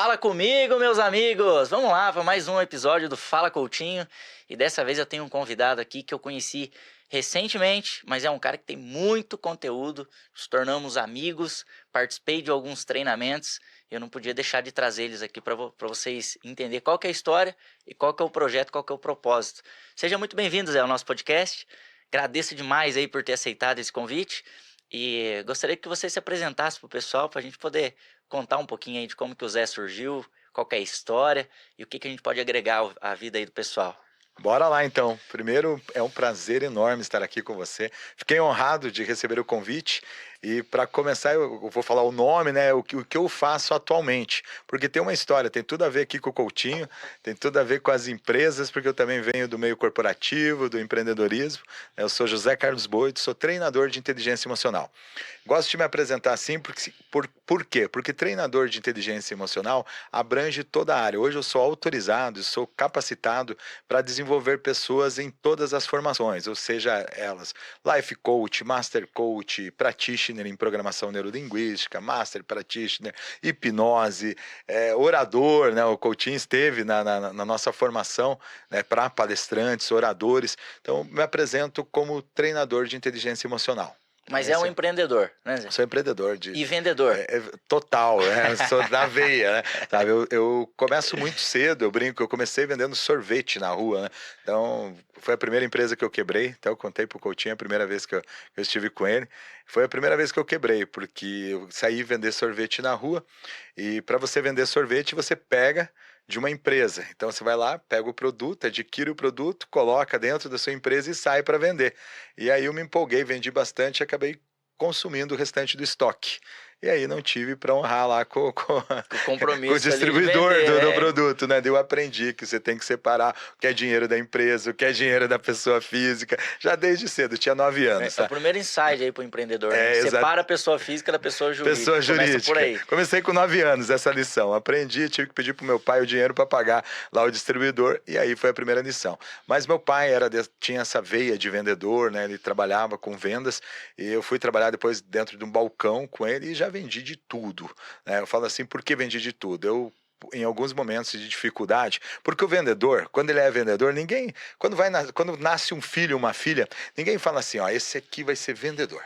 Fala comigo, meus amigos! Vamos lá para mais um episódio do Fala Coutinho. E dessa vez eu tenho um convidado aqui que eu conheci recentemente, mas é um cara que tem muito conteúdo. Nos tornamos amigos, participei de alguns treinamentos. Eu não podia deixar de trazer eles aqui para vocês entenderem qual que é a história e qual que é o projeto, qual que é o propósito. Seja muito bem-vindo, Zé, ao nosso podcast. Agradeço demais aí por ter aceitado esse convite. E gostaria que você se apresentasse para o pessoal, para a gente poder contar um pouquinho aí de como que o Zé surgiu, qual que é a história e o que que a gente pode agregar à vida aí do pessoal. Bora lá então. Primeiro, é um prazer enorme estar aqui com você. Fiquei honrado de receber o convite. E para começar, eu vou falar o nome, né? O que eu faço atualmente. Porque tem uma história, tem tudo a ver aqui com o Coutinho, tem tudo a ver com as empresas, porque eu também venho do meio corporativo, do empreendedorismo. Eu sou José Carlos Boito, sou treinador de inteligência emocional. Gosto de me apresentar assim, por quê? Porque treinador de inteligência emocional abrange toda a área. Hoje eu sou autorizado, sou capacitado para desenvolver pessoas em todas as formações, ou seja, elas Life Coach, Master Coach, Practitioner em Programação Neurolinguística, Master Practitioner, Hipnose, orador, né? O Coutinho esteve na nossa formação, né, para palestrantes, oradores. Então, me apresento como treinador de inteligência emocional. Mas é um empreendedor, né, Zé? Sou empreendedor E vendedor. total, né? Sou da veia, né? Sabe, eu começo muito cedo, eu brinco, eu comecei vendendo sorvete na rua, né? Então, foi a primeira empresa que eu quebrei, então eu contei pro Coutinho a primeira vez que eu estive com ele. Foi a primeira vez que eu quebrei, porque eu saí vender sorvete na rua, e para você vender sorvete, você pega de uma empresa. Então você vai lá, pega o produto, adquire o produto, coloca dentro da sua empresa e sai para vender. E aí eu me empolguei, vendi bastante e acabei consumindo o restante do estoque. E aí não tive para honrar lá com O compromisso com o distribuidor de vender, do produto, né? Eu aprendi que você tem que separar o que é dinheiro da empresa, o que é dinheiro da pessoa física. Já desde cedo, tinha 9 anos. É o primeiro insight aí pro empreendedor, né? Separa a pessoa física da pessoa jurídica. Pessoa jurídica. Começa por aí. Comecei com 9 anos essa lição. Aprendi, tive que pedir pro meu pai o dinheiro para pagar lá o distribuidor, e aí foi a primeira lição. Mas meu pai tinha essa veia de vendedor, né? Ele trabalhava com vendas, e eu fui trabalhar depois dentro de um balcão com ele e já vendi de tudo, né? Eu falo assim, por que vendi de tudo? Em alguns momentos de dificuldade, porque o vendedor, quando ele é vendedor, quando nasce um filho, uma filha, ninguém fala assim, ó, esse aqui vai ser vendedor.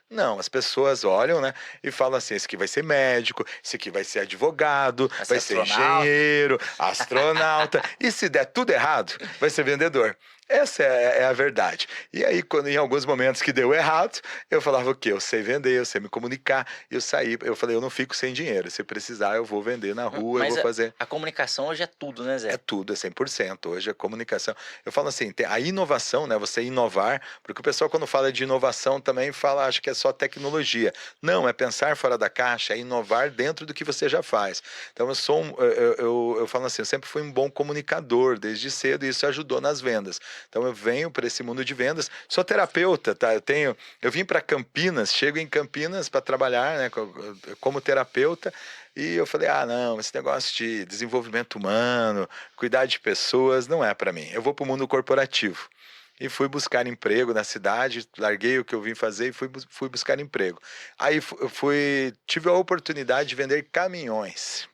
Não, as pessoas olham, né, e falam assim, esse aqui vai ser médico, esse aqui vai ser advogado, vai ser engenheiro, astronauta, e se der tudo errado, vai ser vendedor. Essa é a verdade. E aí, em alguns momentos que deu errado, eu falava o quê? Eu sei vender, eu sei me comunicar. Eu saí, eu falei, eu não fico sem dinheiro. Se precisar, eu vou vender na rua, eu vou fazer. A comunicação hoje é tudo, né, Zé? É tudo, é 100%. Hoje a comunicação. Eu falo assim, a inovação, né? Você inovar, porque o pessoal quando fala de inovação também fala, acha que é só tecnologia. Não, é pensar fora da caixa, é inovar dentro do que você já faz. Então eu falo assim, eu sempre fui um bom comunicador desde cedo e isso ajudou nas vendas. Então eu venho para esse mundo de vendas, sou terapeuta, tá? Eu vim para Campinas, chego em Campinas para trabalhar, né, como terapeuta, e eu falei, não, esse negócio de desenvolvimento humano, cuidar de pessoas, não é para mim. Eu vou para o mundo corporativo. E fui buscar emprego na cidade, larguei o que eu vim fazer e fui buscar emprego. Aí tive a oportunidade de vender caminhões.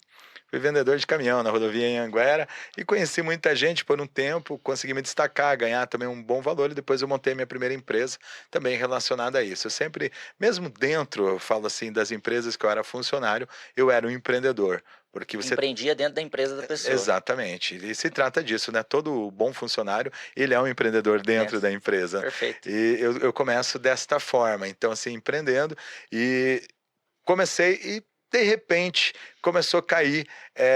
Fui vendedor de caminhão na rodovia em Anguera e conheci muita gente por um tempo, consegui me destacar, ganhar também um bom valor e depois eu montei minha primeira empresa também relacionada a isso. Eu sempre, mesmo dentro, eu falo assim, das empresas que eu era funcionário, eu era um empreendedor. Porque você empreendia dentro da empresa da pessoa. Exatamente. E se trata disso, né? Todo bom funcionário, ele é um empreendedor dentro da empresa. Perfeito. E eu começo desta forma. Então, assim, empreendendo e comecei e de repente começou a cair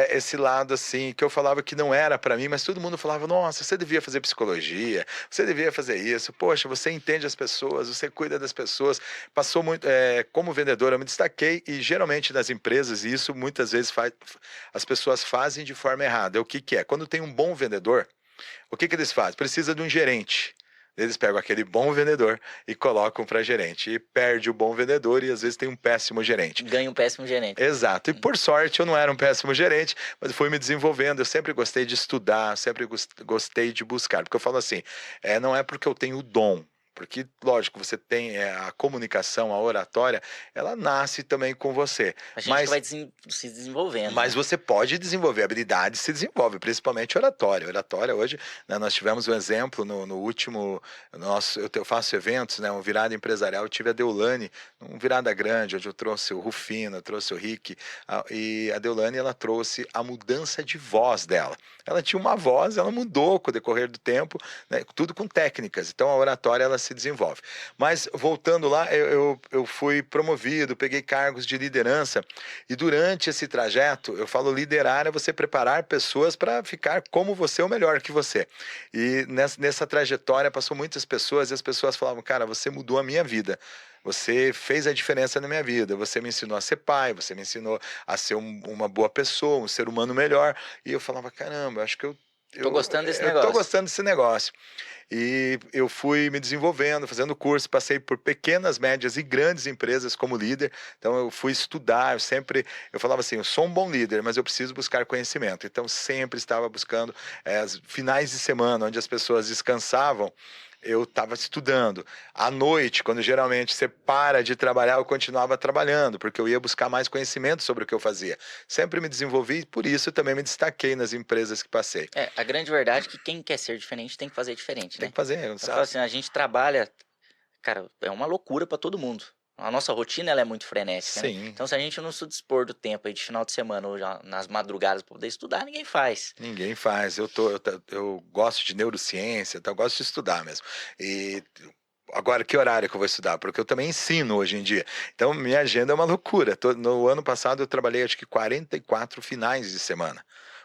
esse lado assim, que eu falava que não era para mim, mas todo mundo falava, nossa, você devia fazer psicologia, você devia fazer isso, poxa, você entende as pessoas, você cuida das pessoas, passou muito, como vendedor eu me destaquei e geralmente nas empresas, e isso muitas vezes as pessoas fazem de forma errada. O que é? Quando tem um bom vendedor, o que eles fazem? Precisa de um gerente. Eles pegam aquele bom vendedor e colocam para gerente. E perde o bom vendedor e às vezes tem um péssimo gerente. Ganha um péssimo gerente. Exato. E por sorte eu não era um péssimo gerente, mas fui me desenvolvendo. Eu sempre gostei de estudar, sempre gostei de buscar. Porque eu falo assim, não é porque eu tenho o dom. porque, lógico, você tem a comunicação, a oratória, ela nasce também com você. A gente que Mas vai se desenvolvendo, mas né? você pode desenvolver habilidades, se desenvolve, principalmente oratória. Oratória hoje, né, nós tivemos um exemplo no último nosso, eu faço eventos, né, um virada empresarial, eu tive a Deolane, um virada grande, onde eu trouxe o Rufino, eu trouxe o Rick, e a Deolane, ela trouxe a mudança de voz dela. Ela tinha uma voz, ela mudou com o decorrer do tempo, né, tudo com técnicas. Então a oratória ela se desenvolve. Mas voltando lá, eu fui promovido, peguei cargos de liderança e durante esse trajeto, eu falo liderar é você preparar pessoas para ficar como você ou melhor que você. E nessa trajetória passou muitas pessoas e as pessoas falavam, cara, você mudou a minha vida. Você fez a diferença na minha vida. Você me ensinou a ser pai, você me ensinou a ser uma boa pessoa, um ser humano melhor. E eu falava, caramba, acho que Tô gostando desse eu tô negócio. gostando desse negócio. E eu fui me desenvolvendo, fazendo curso, passei por pequenas, médias e grandes empresas como líder. Então eu fui estudar, eu falava assim, eu sou um bom líder, mas eu preciso buscar conhecimento. Então sempre estava buscando finais de semana, onde as pessoas descansavam, eu estava estudando. À noite, quando geralmente você para de trabalhar, eu continuava trabalhando, porque eu ia buscar mais conhecimento sobre o que eu fazia. Sempre me desenvolvi e por isso também me destaquei nas empresas que passei. A grande verdade é que quem quer ser diferente tem que fazer diferente, Tem né? que fazer, Eu falo assim, a gente trabalha, cara, é uma loucura pra todo mundo. A nossa rotina ela é muito frenética, né? sim. Então, se a gente não se dispor do tempo aí de final de semana ou já nas madrugadas pra poder estudar, ninguém faz. Ninguém faz. Eu gosto de neurociência, então eu gosto de estudar mesmo. E agora, que horário que eu vou estudar? Porque eu também ensino hoje em dia. Então, minha agenda é uma loucura. No ano passado, eu trabalhei acho que 44 finais de semana.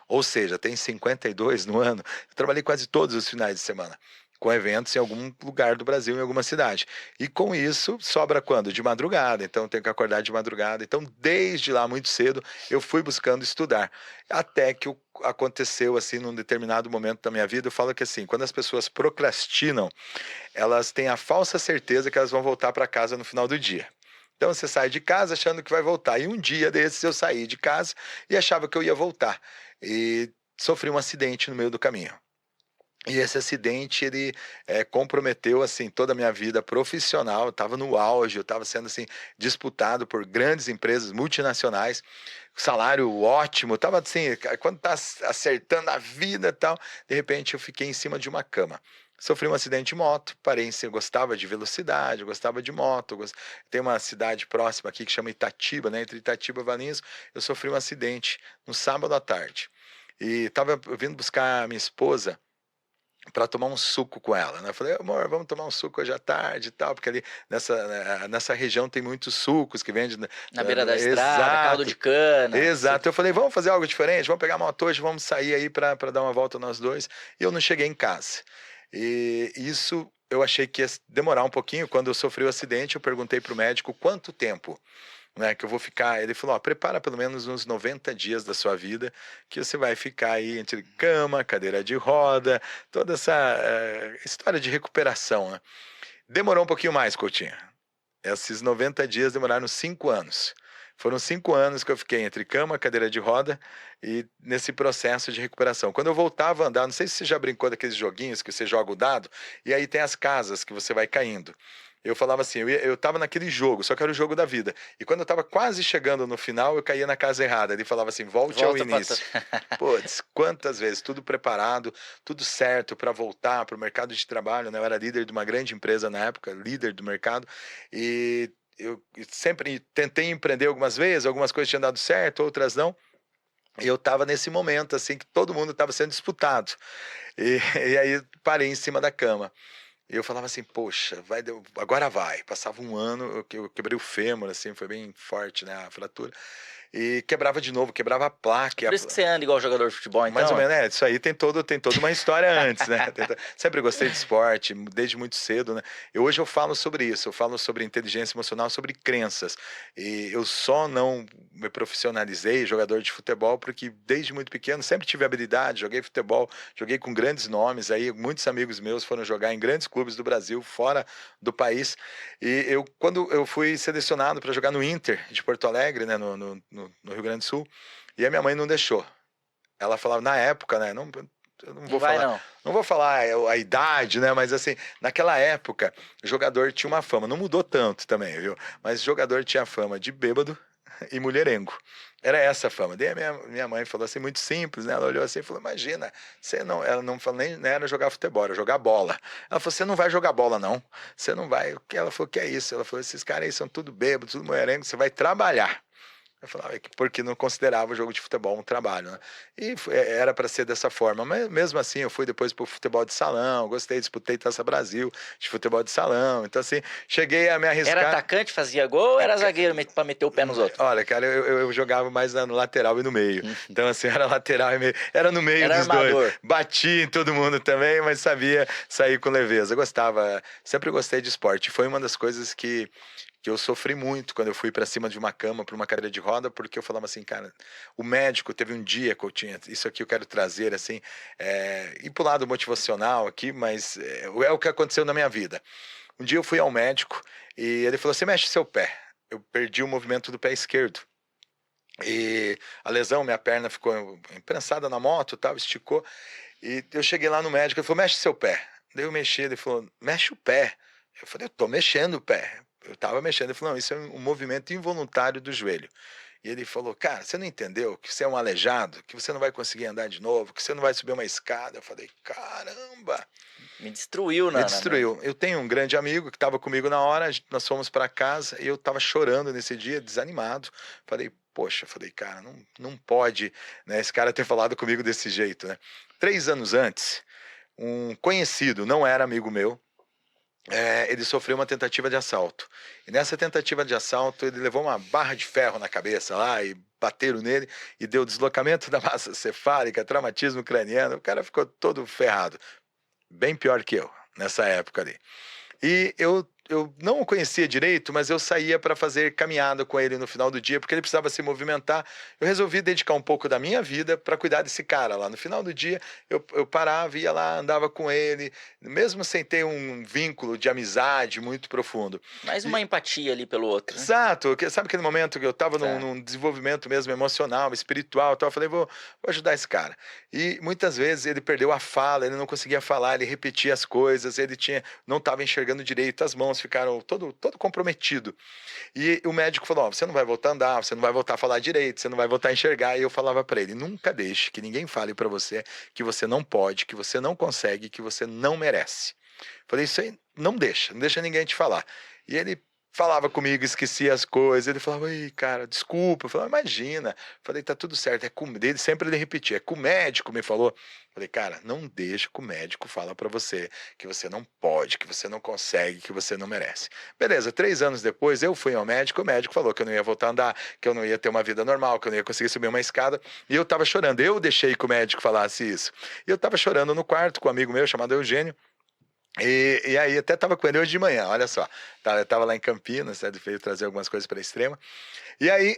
Ou seja, tem 52 no ano. Eu trabalhei quase todos os finais de semana, com eventos em algum lugar do Brasil, em alguma cidade. E com isso, sobra quando? De madrugada. Então, eu tenho que acordar de madrugada. Então, desde lá, muito cedo, eu fui buscando estudar. Até que aconteceu, assim, num determinado momento da minha vida, eu falo que, assim, quando as pessoas procrastinam, elas têm a falsa certeza que elas vão voltar para casa no final do dia. Então você sai de casa achando que vai voltar. E um dia desses eu saí de casa e achava que eu ia voltar. E sofri um acidente no meio do caminho. E esse acidente, ele comprometeu, assim, toda a minha vida profissional. Eu estava no auge, eu estava sendo, assim, disputado por grandes empresas multinacionais, salário ótimo. Estava, assim, quando tá acertando a vida e tal, de repente eu fiquei em cima de uma cama. Sofri um acidente de moto, parei em cima, gostava de velocidade, gostava de moto. Tem uma cidade próxima aqui que chama Itatiba, né? Entre Itatiba e Valinhos, eu sofri um acidente no sábado à tarde. E estava vindo buscar a minha esposa para tomar um suco com ela, né? Eu falei, amor, vamos tomar um suco hoje à tarde e tal, porque ali nessa região tem muitos sucos que vendem. Na beira da estrada, caldo de Exato, cana. exato. Eu falei, vamos fazer algo diferente, vamos pegar a moto hoje, vamos sair aí para dar uma volta nós dois. E eu não cheguei em casa. E isso eu achei que ia demorar um pouquinho. Quando eu sofri o acidente, eu perguntei para o médico quanto tempo, né, que eu vou ficar. Ele falou, ó, prepara pelo menos uns 90 dias da sua vida que você vai ficar aí entre cama, cadeira de roda, toda essa história de recuperação, né? Demorou um pouquinho mais, Coutinho. Esses 90 dias demoraram 5 anos. Foram 5 anos que eu fiquei entre cama, cadeira de roda e nesse processo de recuperação. Quando eu voltava a andar, não sei se você já brincou daqueles joguinhos que você joga o dado e aí tem as casas que você vai caindo. Eu falava assim, eu tava naquele jogo, só que era o jogo da vida. E quando eu tava quase chegando no final, eu caía na casa errada. Ele falava assim, volte ao Volta pra início. Putz, quantas vezes, tudo preparado, tudo certo para voltar para o mercado de trabalho, né? Eu era líder de uma grande empresa na época, líder do mercado, e eu sempre tentei empreender algumas vezes, algumas coisas tinham dado certo, outras não. E eu estava nesse momento, assim, que todo mundo estava sendo disputado. E aí parei em cima da cama. E eu falava assim, poxa, agora vai. Passava um ano, eu quebrei o fêmur, assim, foi bem forte, né, a fratura. E quebrava de novo, quebrava a placa. Por isso que você anda igual jogador de futebol, Mais ou então? menos, isso aí tem toda uma história antes, né? Sempre gostei de esporte, desde muito cedo, né? E hoje eu falo sobre isso, eu falo sobre inteligência emocional, sobre crenças. E eu só não me profissionalizei jogador de futebol porque desde muito pequeno sempre tive habilidade, joguei futebol, joguei com grandes nomes aí, muitos amigos meus foram jogar em grandes clubes do Brasil, fora do país. E quando eu fui selecionado para jogar no Inter de Porto Alegre, né, no Rio Grande do Sul, e a minha mãe não deixou. Ela falava, na época, né? Não, eu não Não vou vai, falar, não. não vou falar a idade, né? Mas assim, naquela época, o jogador tinha uma fama, não mudou tanto também, viu? Mas o jogador tinha fama de bêbado e mulherengo. Era essa a fama. Daí a minha mãe falou assim, muito simples, né? Ela olhou assim e falou: imagina, você não. Ela não falou nem era jogar futebol, era jogar bola. Ela falou: você não vai jogar bola, não. Você não vai. Ela falou: que é isso? Ela falou: esses caras aí são tudo bêbados, tudo mulherengo, você vai trabalhar. Eu falava que porque não considerava o jogo de futebol um trabalho, né? E era para ser dessa forma, mas mesmo assim eu fui depois pro futebol de salão, gostei, disputei Taça Brasil de futebol de salão, então assim, cheguei a me Era arriscar. atacante, fazia gol ou era zagueiro pra meter o pé nos outros? Olha, cara, eu jogava mais no lateral e no meio. Então, assim, era lateral e meio. Era no meio Era dos dois. armador. Batia em todo mundo também, mas sabia sair com leveza. Eu gostava, sempre gostei de esporte. Foi uma das coisas que eu sofri muito quando eu fui para cima de uma cama, para uma cadeira de roda, porque eu falava assim, cara, o médico teve um dia que eu tinha, isso aqui eu quero trazer, assim, ir pro lado motivacional aqui, mas é o que aconteceu na minha vida. Um dia eu fui ao médico e ele falou: você mexe seu pé. Eu perdi o movimento do pé esquerdo. E a lesão, minha perna ficou imprensada na moto, tal, esticou. E eu cheguei lá no médico, ele falou: mexe seu pé. Daí eu mexi, ele falou: mexe o pé. Eu falei: eu tô mexendo o pé. Eu tava mexendo. Ele falou: não, isso é um movimento involuntário do joelho. E ele falou: cara, você não entendeu que você é um aleijado, que você não vai conseguir andar de novo, que você não vai subir uma escada. Eu falei: caramba! Me destruiu Me na destruiu. Eu tenho um grande amigo que estava comigo na hora, nós fomos para casa e eu estava chorando nesse dia, desanimado. Falei: poxa, falei, cara, não pode, né, esse cara ter falado comigo desse jeito, né? 3 anos antes, um conhecido, não era amigo meu, ele sofreu uma tentativa de assalto. E nessa tentativa de assalto, ele levou uma barra de ferro na cabeça lá e bateram nele e deu deslocamento da massa cefálica, traumatismo craniano. O cara ficou todo ferrado, bem pior que eu nessa época ali. E eu não o conhecia direito, mas eu saía para fazer caminhada com ele no final do dia, porque ele precisava se movimentar. Eu resolvi dedicar um pouco da minha vida para cuidar desse cara lá. No final do dia, eu parava, ia lá, andava com ele, mesmo sem ter um vínculo de amizade muito profundo. Mais uma empatia ali pelo outro, né? Exato, sabe aquele momento que eu estava Tá. num desenvolvimento mesmo emocional, espiritual, então eu falei: vou ajudar esse cara. E muitas vezes ele perdeu a fala, ele não conseguia falar, ele repetia as coisas, não estava enxergando direito, as mãos ficaram todo comprometido. E o médico falou: ó, você não vai voltar a andar, você não vai voltar a falar direito, você não vai voltar a enxergar. E eu falava para ele: nunca deixe que ninguém fale para você que você não pode, que você não consegue, que você não merece. Falei: isso aí não deixa ninguém te falar. E ele falava comigo, esquecia as coisas, ele falava: ei, cara, desculpa. Eu falava: imagina. Falei: tá tudo certo, dele sempre ele repetia: é com o médico me falou. Falei: cara, não deixa que o médico fala pra você que você não pode, que você não consegue, que você não merece. Beleza, 3 anos depois eu fui ao médico, o médico falou que eu não ia voltar a andar, que eu não ia ter uma vida normal, que eu não ia conseguir subir uma escada, e eu tava chorando. Eu deixei que o médico falasse isso. E eu tava chorando no quarto com um amigo meu chamado Eugênio. E aí até tava com ele hoje de manhã, olha só. Eu tava lá em Campinas, né, ele veio trazer algumas coisas para Extrema. E aí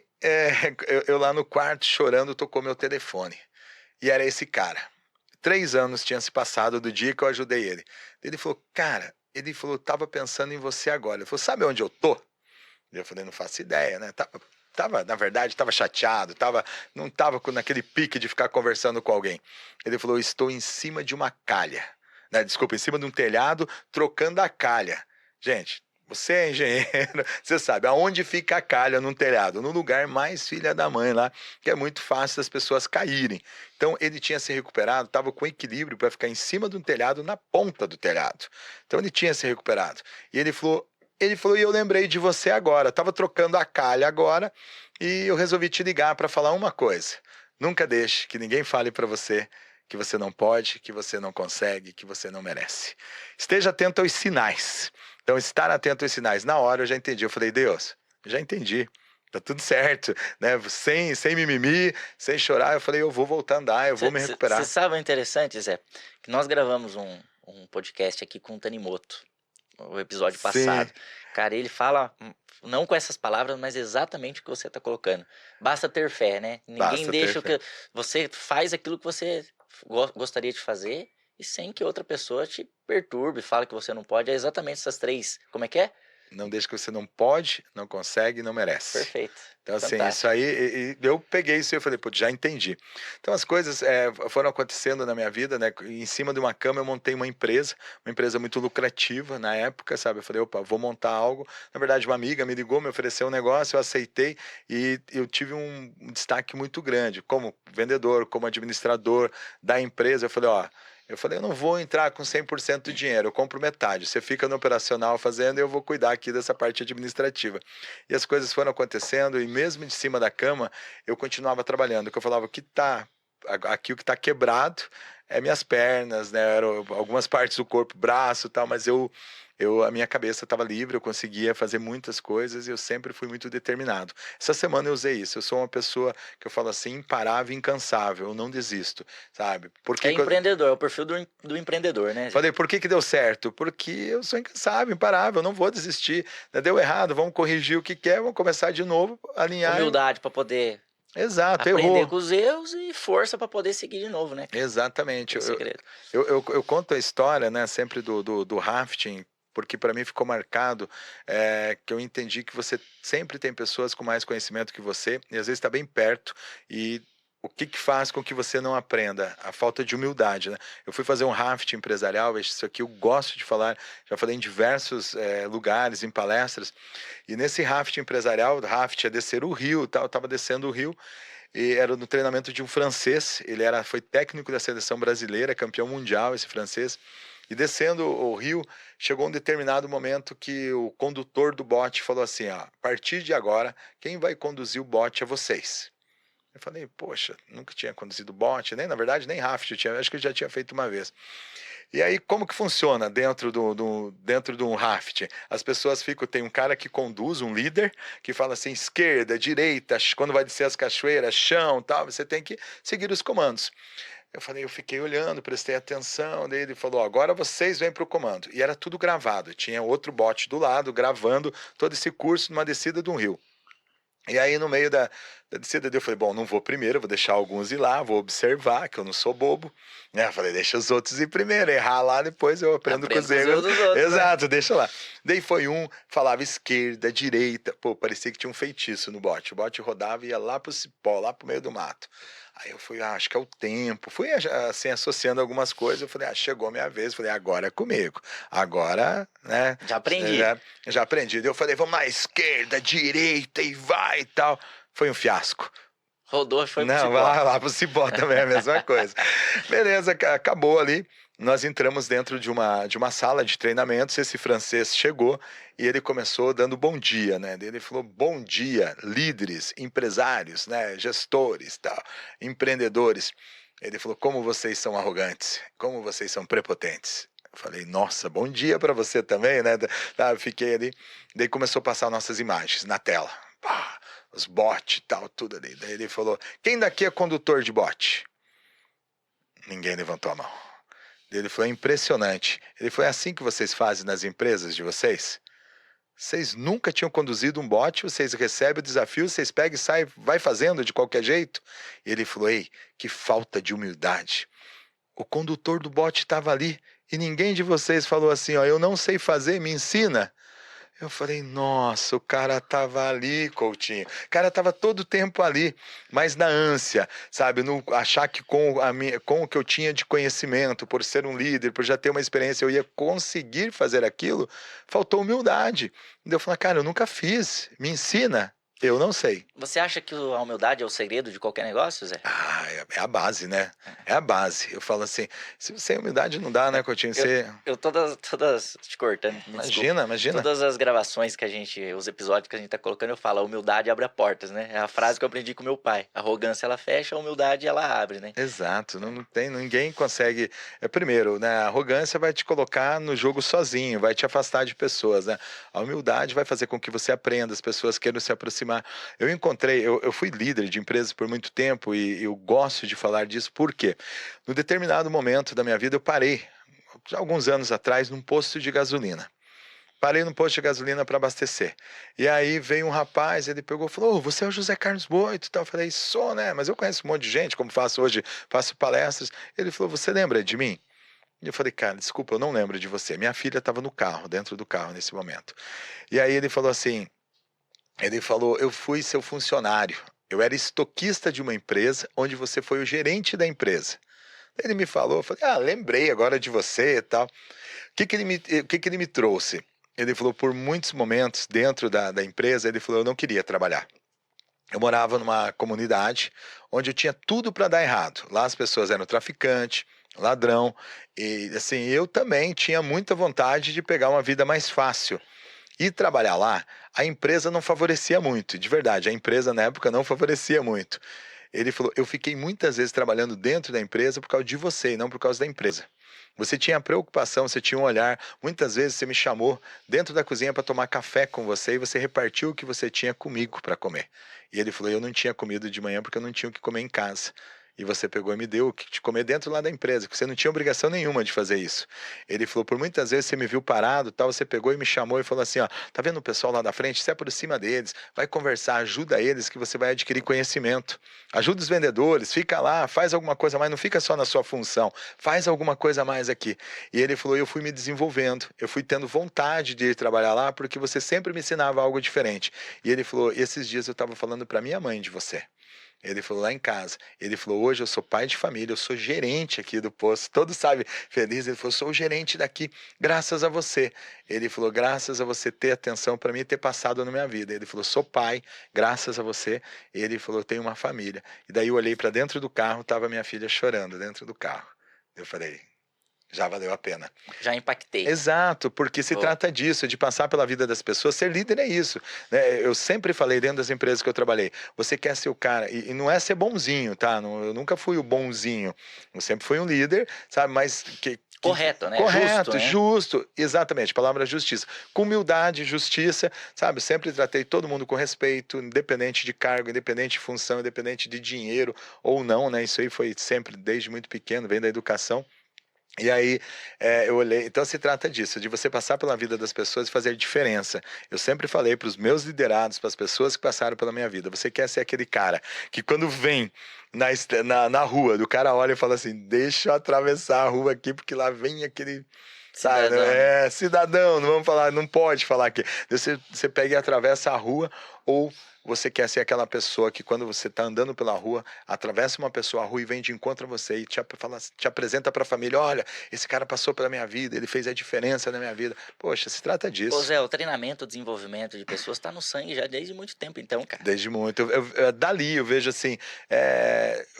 eu lá no quarto chorando, tocou meu telefone. E era esse cara. 3 anos tinham se passado do dia que eu ajudei ele. Ele falou: cara, ele falou: tava pensando em você agora. Ele falou: sabe onde eu tô? Eu falei: não faço ideia, né? Na verdade, tava chateado, não tava naquele pique de ficar conversando com alguém. Ele falou: estou em cima de uma calha, né? Desculpa, em cima de um telhado, trocando a calha. Gente, você é engenheiro, você sabe aonde fica a calha num telhado? No lugar mais filha da mãe lá, que é muito fácil das pessoas caírem. Então ele tinha se recuperado, estava com equilíbrio para ficar em cima de um telhado, na ponta do telhado. Então ele tinha se recuperado. E ele falou: e eu lembrei de você agora. Estava trocando a calha agora e eu resolvi te ligar para falar uma coisa. Nunca deixe que ninguém fale para você que você não pode, que você não consegue, que você não merece. Esteja atento aos sinais. Então, estar atento aos sinais. Na hora eu já entendi. Eu falei: Deus, já entendi. Tá tudo certo, né? Sem mimimi, sem chorar. Eu falei: eu vou voltar a andar, eu vou me Você recuperar. sabe o interessante, Zé? Que nós gravamos um podcast aqui com o Tanimoto, o episódio Sim, passado. Cara, ele fala, não com essas palavras, mas exatamente o que você tá colocando. Basta ter fé, né? Ninguém basta ter deixa o fé. que. Você faz aquilo que você gostaria de fazer e sem que outra pessoa te perturbe, fale que você não pode. É exatamente essas três. Como é que é? Não deixa que você não pode, não consegue, não merece. Perfeito. Então, assim, Fantástico. isso aí, eu peguei isso e eu falei, pô, já entendi. Então, as coisas foram acontecendo na minha vida, né? Em cima de uma cama eu montei uma empresa muito lucrativa na época, sabe? Eu falei, opa, vou montar algo. Na verdade, uma amiga me ligou, me ofereceu um negócio, eu aceitei e eu tive um destaque muito grande como vendedor, como administrador da empresa. Eu não vou entrar com 100% do dinheiro, eu compro metade. Você fica no operacional fazendo e eu vou cuidar aqui dessa parte administrativa. E as coisas foram acontecendo e mesmo de cima da cama, eu continuava trabalhando. Que eu falava, aqui o que está quebrado é minhas pernas, né? Eram algumas partes do corpo, braço e tal, mas a minha cabeça estava livre, eu conseguia fazer muitas coisas e eu sempre fui muito determinado. Essa semana eu usei isso, eu sou uma pessoa que eu falo assim, imparável, incansável, eu não desisto, sabe? É empreendedor, é o perfil do empreendedor, né, Zé? Falei, por que deu certo? Porque eu sou incansável, imparável, eu não vou desistir. Deu errado, vamos corrigir o que quer, vamos começar de novo, alinhar. Humildade para poder Exato, aprender errou. com os erros e força para poder seguir de novo, né? Exatamente. É o segredo. Eu conto a história, né, sempre do rafting, porque para mim ficou marcado que eu entendi que você sempre tem pessoas com mais conhecimento que você, e às vezes está bem perto, e o que faz com que você não aprenda? A falta de humildade, né? Eu fui fazer um rafting empresarial, isso aqui eu gosto de falar, já falei em diversos lugares, em palestras, e nesse rafting empresarial, o rafting é descer o rio, tal, eu estava descendo o rio, e era no treinamento de um francês, foi técnico da seleção brasileira, campeão mundial esse francês, e descendo o rio, chegou um determinado momento que o condutor do bote falou assim, ó, a partir de agora, quem vai conduzir o bote é vocês. Eu falei, poxa, nunca tinha conduzido bote, na verdade nem raft, acho que eu já tinha feito uma vez. E aí, como que funciona dentro dentro de um raft? As pessoas tem um cara que conduz, um líder, que fala assim, esquerda, direita, quando vai descer as cachoeiras, chão, tal, você tem que seguir os comandos. Eu fiquei olhando, prestei atenção, daí ele falou, agora vocês vêm para o comando. E era tudo gravado, tinha outro bote do lado, gravando todo esse curso numa descida de um rio. E aí, no meio da descida, eu falei, bom, não vou primeiro, vou deixar alguns ir lá, vou observar, que eu não sou bobo. Né? Eu falei, deixa os outros ir primeiro, errar lá, depois eu aprendo com os erros. Dos outros, exato, né? Deixa lá. Daí foi falava esquerda, direita, pô, parecia que tinha um feitiço no bote. O bote rodava e ia lá pro cipó, lá pro meio do mato. Aí eu fui, acho que é o tempo. Fui, assim, associando algumas coisas. Eu falei, chegou a minha vez. Eu falei, agora é comigo. Agora, né? Já aprendi. Já aprendi. Daí eu falei, vamos lá, esquerda, direita e vai e tal. Foi um fiasco. Rodou e foi pro cipó. Não, vai lá pro cipó também é a mesma coisa. Beleza, acabou ali. Nós entramos dentro de uma sala de treinamentos, esse francês chegou e ele começou dando bom dia, né? Ele falou, bom dia, líderes, empresários, né? Gestores, tal, empreendedores. Ele falou, como vocês são arrogantes, como vocês são prepotentes. Eu falei, nossa, bom dia para você também, né? Fiquei ali, daí começou a passar nossas imagens na tela. Pá, os bots e tal, tudo ali. Daí ele falou, quem daqui é condutor de bot? Ninguém levantou a mão. Ele foi impressionante. Ele foi assim que vocês fazem nas empresas de vocês? Vocês nunca tinham conduzido um bote, vocês recebem o desafio, vocês pegam e saem, vai fazendo de qualquer jeito? E ele falou, ei, que falta de humildade. O condutor do bote estava ali e ninguém de vocês falou assim, ó, eu não sei fazer, me ensina. Eu falei, nossa, o cara tava ali, Coutinho. O cara tava todo o tempo ali, mas na ânsia, sabe? No achar que com o que eu tinha de conhecimento, por ser um líder, por já ter uma experiência, eu ia conseguir fazer aquilo, faltou humildade. Eu falei, cara, eu nunca fiz, me ensina. Eu não sei. Você acha que a humildade é o segredo de qualquer negócio, Zé? É a base, né? É a base. Eu falo assim, sem humildade não dá, né, Coutinho? Eu todas te cortando. Imagina. Todas as gravações os episódios que a gente tá colocando, eu falo, a humildade abre portas, né? É a frase que eu aprendi com meu pai. A arrogância, ela fecha, a humildade, ela abre, né? Exato. Não tem, ninguém consegue... Primeiro, né, a arrogância vai te colocar no jogo sozinho, vai te afastar de pessoas, né? A humildade vai fazer com que você aprenda, as pessoas queiram se aproximar. Eu fui líder de empresas por muito tempo e eu gosto de falar disso porque no determinado momento da minha vida eu parei, já alguns anos atrás, num posto de gasolina. Parei no posto de gasolina para abastecer. E aí veio um rapaz, ele pegou e falou, você é o José Carlos Boito? Eu falei, sou, né? Mas eu conheço um monte de gente, como faço hoje, faço palestras. Ele falou, você lembra de mim? E eu falei, cara, desculpa, eu não lembro de você. Minha filha estava no carro, dentro do carro nesse momento. E aí ele falou assim, ele falou, eu fui seu funcionário. Eu era estoquista de uma empresa onde você foi o gerente da empresa. Ele me falou, eu falei, lembrei agora de você e tal. O que que ele me trouxe? Ele falou, por muitos momentos dentro da empresa, ele falou, eu não queria trabalhar. Eu morava numa comunidade onde eu tinha tudo para dar errado. Lá as pessoas eram traficante, ladrão, e assim, eu também tinha muita vontade de pegar uma vida mais fácil. E trabalhar lá, a empresa não favorecia muito, de verdade, a empresa na época não favorecia muito. Ele falou, eu fiquei muitas vezes trabalhando dentro da empresa por causa de você e não por causa da empresa. Você tinha preocupação, você tinha um olhar. Muitas vezes você me chamou dentro da cozinha para tomar café com você e você repartiu o que você tinha comigo para comer. E ele falou, eu não tinha comido de manhã porque eu não tinha o que comer em casa. E você pegou e me deu o que te comer dentro lá da empresa, que você não tinha obrigação nenhuma de fazer isso. Ele falou, por muitas vezes você me viu parado, tal, você pegou e me chamou e falou assim, ó, tá vendo o pessoal lá da frente? Se aproxima deles, vai conversar, ajuda eles que você vai adquirir conhecimento. Ajuda os vendedores, fica lá, faz alguma coisa a mais, não fica só na sua função, faz alguma coisa a mais aqui. E ele falou, eu fui me desenvolvendo, eu fui tendo vontade de ir trabalhar lá porque você sempre me ensinava algo diferente. E ele falou, esses dias eu estava falando para minha mãe de você. Ele falou lá em casa. Ele falou, hoje eu sou pai de família, eu sou gerente aqui do posto. Todos sabem, feliz. Ele falou, sou o gerente daqui, graças a você. Ele falou, graças a você ter atenção para mim e ter passado na minha vida. Ele falou, sou pai, graças a você. Ele falou, eu tenho uma família. E daí eu olhei para dentro do carro, estava minha filha chorando dentro do carro. Eu falei, já valeu a pena. Já impactei. Exato, porque se trata disso, de passar pela vida das pessoas. Ser líder é isso, né? Eu sempre falei dentro das empresas que eu trabalhei, você quer ser o cara, e não é ser bonzinho, tá? Eu nunca fui o bonzinho, eu sempre fui um líder, sabe? Mas correto, né? Correto, Justo, né? justo, exatamente, palavra justiça. Com humildade, justiça, sabe? Sempre tratei todo mundo com respeito, independente de cargo, independente de função, independente de dinheiro ou não, né? Isso aí foi sempre, desde muito pequeno, vem da educação. E aí eu olhei, então se trata disso, de você passar pela vida das pessoas e fazer diferença. Eu sempre falei para os meus liderados, para as pessoas que passaram pela minha vida, você quer ser aquele cara que quando vem na rua, do cara olha e fala assim, deixa eu atravessar a rua aqui, porque lá vem aquele... Sabe, Cidadão. Cidadão, não vamos falar, não pode falar aqui. Você pega e atravessa a rua, ou você quer ser aquela pessoa que quando você está andando pela rua, atravessa uma pessoa a rua e vem de encontro a você e te apresenta para a família, olha, esse cara passou pela minha vida, ele fez a diferença na minha vida. Poxa, se trata Ô disso. Zé, o treinamento, o desenvolvimento de pessoas está no sangue já desde muito tempo, então, cara. Desde muito. Dali eu vejo assim,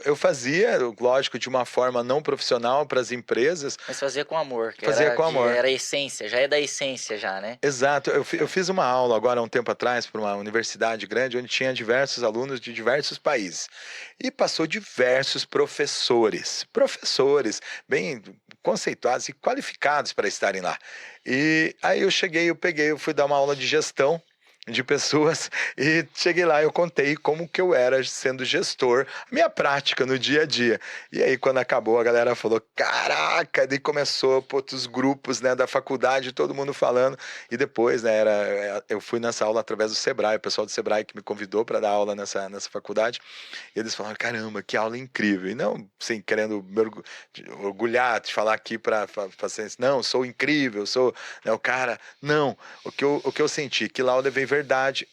eu fazia, lógico, de uma forma não profissional para as empresas. Mas fazia com amor, Fazia com amor. era a essência, já é da essência já, né? Exato, eu fiz uma aula agora há um tempo atrás para uma universidade grande onde tinha diversos alunos de diversos países e passou diversos professores bem conceituados e qualificados para estarem lá. E aí eu fui dar uma aula de gestão de pessoas e cheguei lá, eu contei como que eu era sendo gestor, minha prática no dia a dia. E aí quando acabou a galera falou, caraca, daí começou os grupos, né, da faculdade, todo mundo falando. E depois, né, eu fui nessa aula através do Sebrae, o pessoal do Sebrae que me convidou para dar aula nessa faculdade. E eles falaram, caramba, que aula incrível. E não, assim, querendo me orgulhar de falar aqui para fazer isso. Não, sou incrível, sou, né, o cara. Não, o que eu senti, que lá eu levei verdade,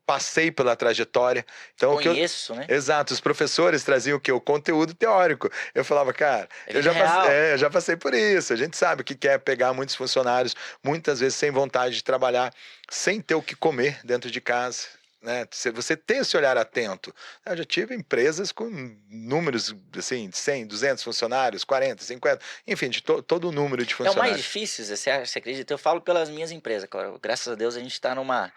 passei pela trajetória. Então, Conheço, né? Exato, os professores traziam o que? O conteúdo teórico. Eu falava, cara, eu já passei por isso. A gente sabe o que é pegar muitos funcionários, muitas vezes sem vontade de trabalhar, sem ter o que comer dentro de casa. Né? Você ter esse olhar atento. Eu já tive empresas com números assim, de 100, 200 funcionários, 40, 50, enfim, de todo o número de funcionários. É o mais difícil, você acredita? Eu falo pelas minhas empresas, claro. Graças a Deus a gente está numa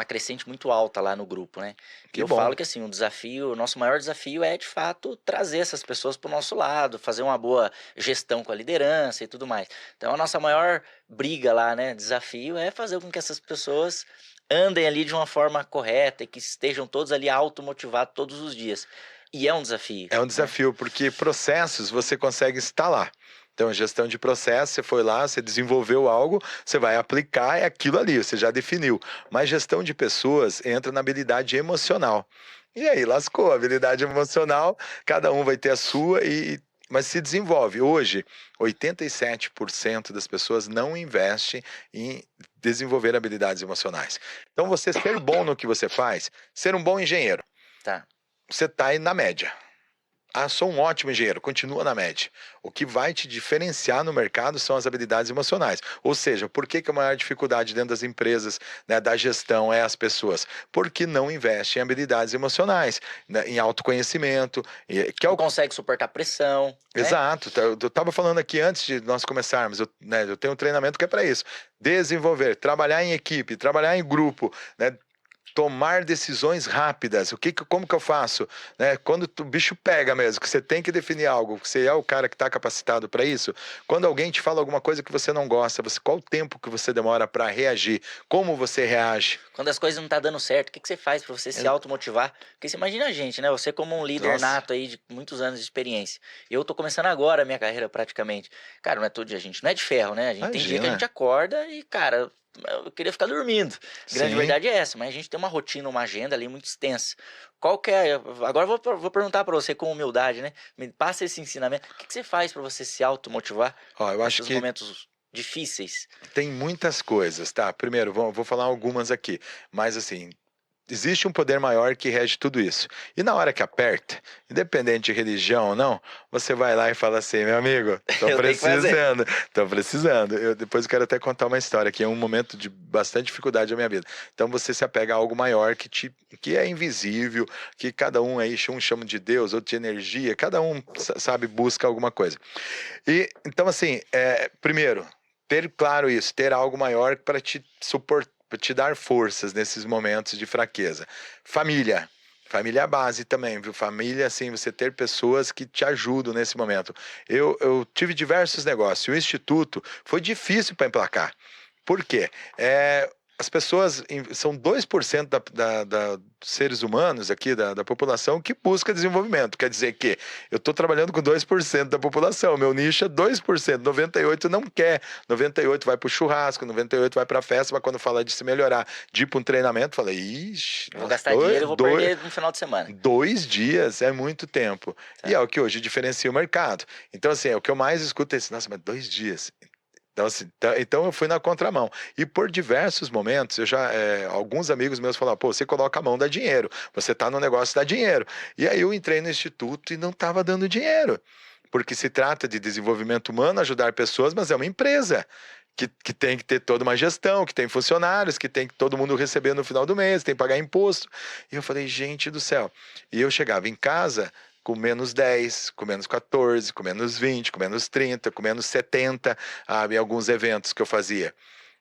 crescente muito alta lá no grupo, né? E eu falo que assim, o nosso maior desafio é de fato trazer essas pessoas para o nosso lado, fazer uma boa gestão com a liderança e tudo mais. Então a nossa maior briga lá, né, desafio é fazer com que essas pessoas andem ali de uma forma correta e que estejam todos ali automotivados todos os dias. E é um desafio. É um desafio, porque processos você consegue instalar. Então, gestão de processo, você foi lá, você desenvolveu algo, você vai aplicar, é aquilo ali, você já definiu. Mas gestão de pessoas entra na habilidade emocional. E aí, lascou, a habilidade emocional, cada um vai ter a sua mas se desenvolve. Hoje, 87% das pessoas não investem em desenvolver habilidades emocionais. Então, você ser bom no que você faz, ser um bom engenheiro, Tá. você está aí na média. Ah, sou um ótimo engenheiro, continua na média. O que vai te diferenciar no mercado são as habilidades emocionais. Ou seja, por que a maior dificuldade dentro das empresas, né, da gestão é as pessoas? Porque não investem em habilidades emocionais, né, em autoconhecimento, que é Não o... consegue suportar pressão, né? Exato, eu estava falando aqui antes de nós começarmos, eu tenho um treinamento que é para isso, desenvolver, trabalhar em equipe, trabalhar em grupo, né, tomar decisões rápidas. Como que eu faço? Né? Quando o bicho pega mesmo, que você tem que definir algo, que você é o cara que está capacitado para isso. Quando alguém te fala alguma coisa que você não gosta, qual o tempo que você demora para reagir? Como você reage? Quando as coisas não tá dando certo, o que você faz pra você se É- automotivar? Porque você imagina a gente, né? Você como um líder Nossa, nato aí de muitos anos de experiência. Eu tô começando agora a minha carreira praticamente. Cara, não é todo dia, a gente não é de ferro, né? A gente tem dia que a gente imagina. acorda e, cara, eu queria ficar dormindo. Grande Sim. verdade é essa, mas a gente tem uma rotina, uma agenda ali muito extensa. Qual que é? Agora eu vou perguntar pra você com humildade, né? Me passa esse ensinamento. O que você faz pra você se automotivar Ó, eu acho nesses que momentos difíceis? tem muitas coisas, tá? Primeiro, vou falar algumas aqui, mas assim, existe um poder maior que rege tudo isso. E na hora que aperta, independente de religião ou não, você vai lá e fala assim, meu amigo, Eu tenho que fazer. tô precisando. Depois eu quero até contar uma história que é um momento de bastante dificuldade na minha vida. Então você se apega a algo maior que é invisível, que cada um aí, um chama de Deus, outro de energia, cada um sabe, busca alguma coisa. E então assim, primeiro, ter claro isso, ter algo maior para te suportar, para te dar forças nesses momentos de fraqueza. Família. Família é a base também, viu? Família, assim, você ter pessoas que te ajudam nesse momento. Eu tive diversos negócios. O Instituto foi difícil para emplacar. Por quê? As pessoas, são 2% dos seres humanos aqui, da população, que busca desenvolvimento. Quer dizer que eu estou trabalhando com 2% da população, meu nicho é 2%, 98% não quer, 98% vai para o churrasco, 98% vai para a festa, mas quando fala de se melhorar, de ir para um treinamento, fala, ixi, Vou nossa, gastar dinheiro e vou perder no final de semana. 2 dias é muito tempo. E é Tá. o que hoje diferencia o mercado. Então, assim, o que eu mais escuto é assim, nossa, mas 2 dias. Então, assim, então eu fui na contramão. E por diversos momentos, alguns amigos meus falaram, pô, você coloca a mão, dá dinheiro. Você tá no negócio, dá dinheiro. E aí eu entrei no instituto e não estava dando dinheiro. Porque se trata de desenvolvimento humano, ajudar pessoas, mas é uma empresa. Que tem que ter toda uma gestão, que tem funcionários, que tem que todo mundo receber no final do mês, tem que pagar imposto. E eu falei, gente do céu. E eu chegava em casa com menos 10, com menos 14, com menos 20, com menos 30, com menos 70, em alguns eventos que eu fazia.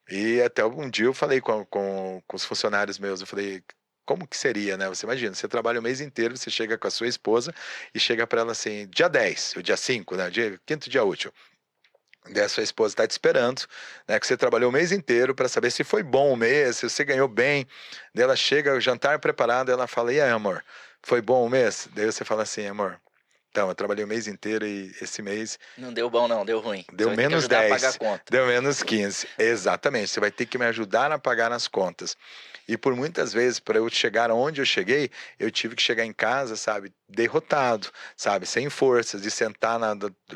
E até um dia eu falei com os funcionários meus, eu falei, como que seria, né? Você imagina, você trabalha o mês inteiro, você chega com a sua esposa e chega para ela assim, dia 10, o dia 5, né? Quinto dia útil. Daí a sua esposa está te esperando, né? Que você trabalhou o mês inteiro para saber se foi bom o mês, se você ganhou bem. Daí ela chega, o jantar preparado, ela fala, e aí, amor, foi bom o mês? Daí você fala assim, amor, então, eu trabalhei o mês inteiro e esse mês Não deu bom, não, deu ruim. Você deu vai ter que menos ajudar a pagar a 10, conta. deu menos 15. Exatamente, você vai ter que me ajudar a pagar as contas. E por muitas vezes, para eu chegar onde eu cheguei, eu tive que chegar em casa, sabe, derrotado, sabe, sem forças, de sentar,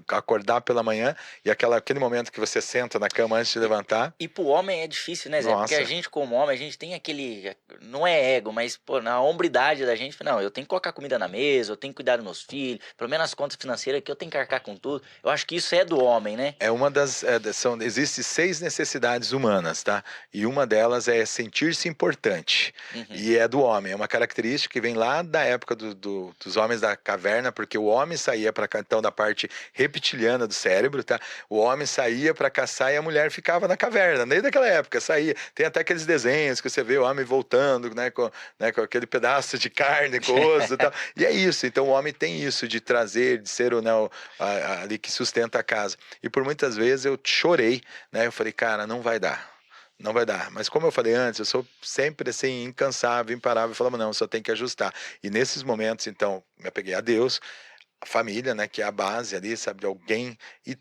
acordar pela manhã e aquele momento que você senta na cama antes de E, levantar. e pro homem é difícil, né, Zé? Porque a Nossa, gente, como homem, a gente tem aquele. Não é ego, mas, pô, na hombridade da gente, não, eu tenho que colocar comida na mesa, eu tenho que cuidar dos meus filhos, pelo menos as contas financeiras aqui eu tenho que arcar com tudo. Eu acho que isso é do homem, né? é uma existem 6 necessidades humanas, tá? E uma delas é sentir-se importante. Uhum. E é do homem, é uma característica que vem lá da época dos homens da caverna, porque o homem saía para então da parte reptiliana do cérebro, tá? O homem saía para caçar e a mulher ficava na caverna. Desde aquela época saía. Tem até aqueles desenhos que você vê o homem voltando, com aquele pedaço de carne, com osso e tal. E é isso. Então o homem tem isso de trazer, de ser ali que sustenta a casa. E por muitas vezes eu chorei, né? Eu falei, cara, não vai dar. Não vai dar. Mas como eu falei antes, eu sou sempre assim, incansável, imparável. Eu falava, não, só tem que ajustar. E nesses momentos, então, me apeguei a Deus, a família, né, que é a base ali, sabe, de alguém, e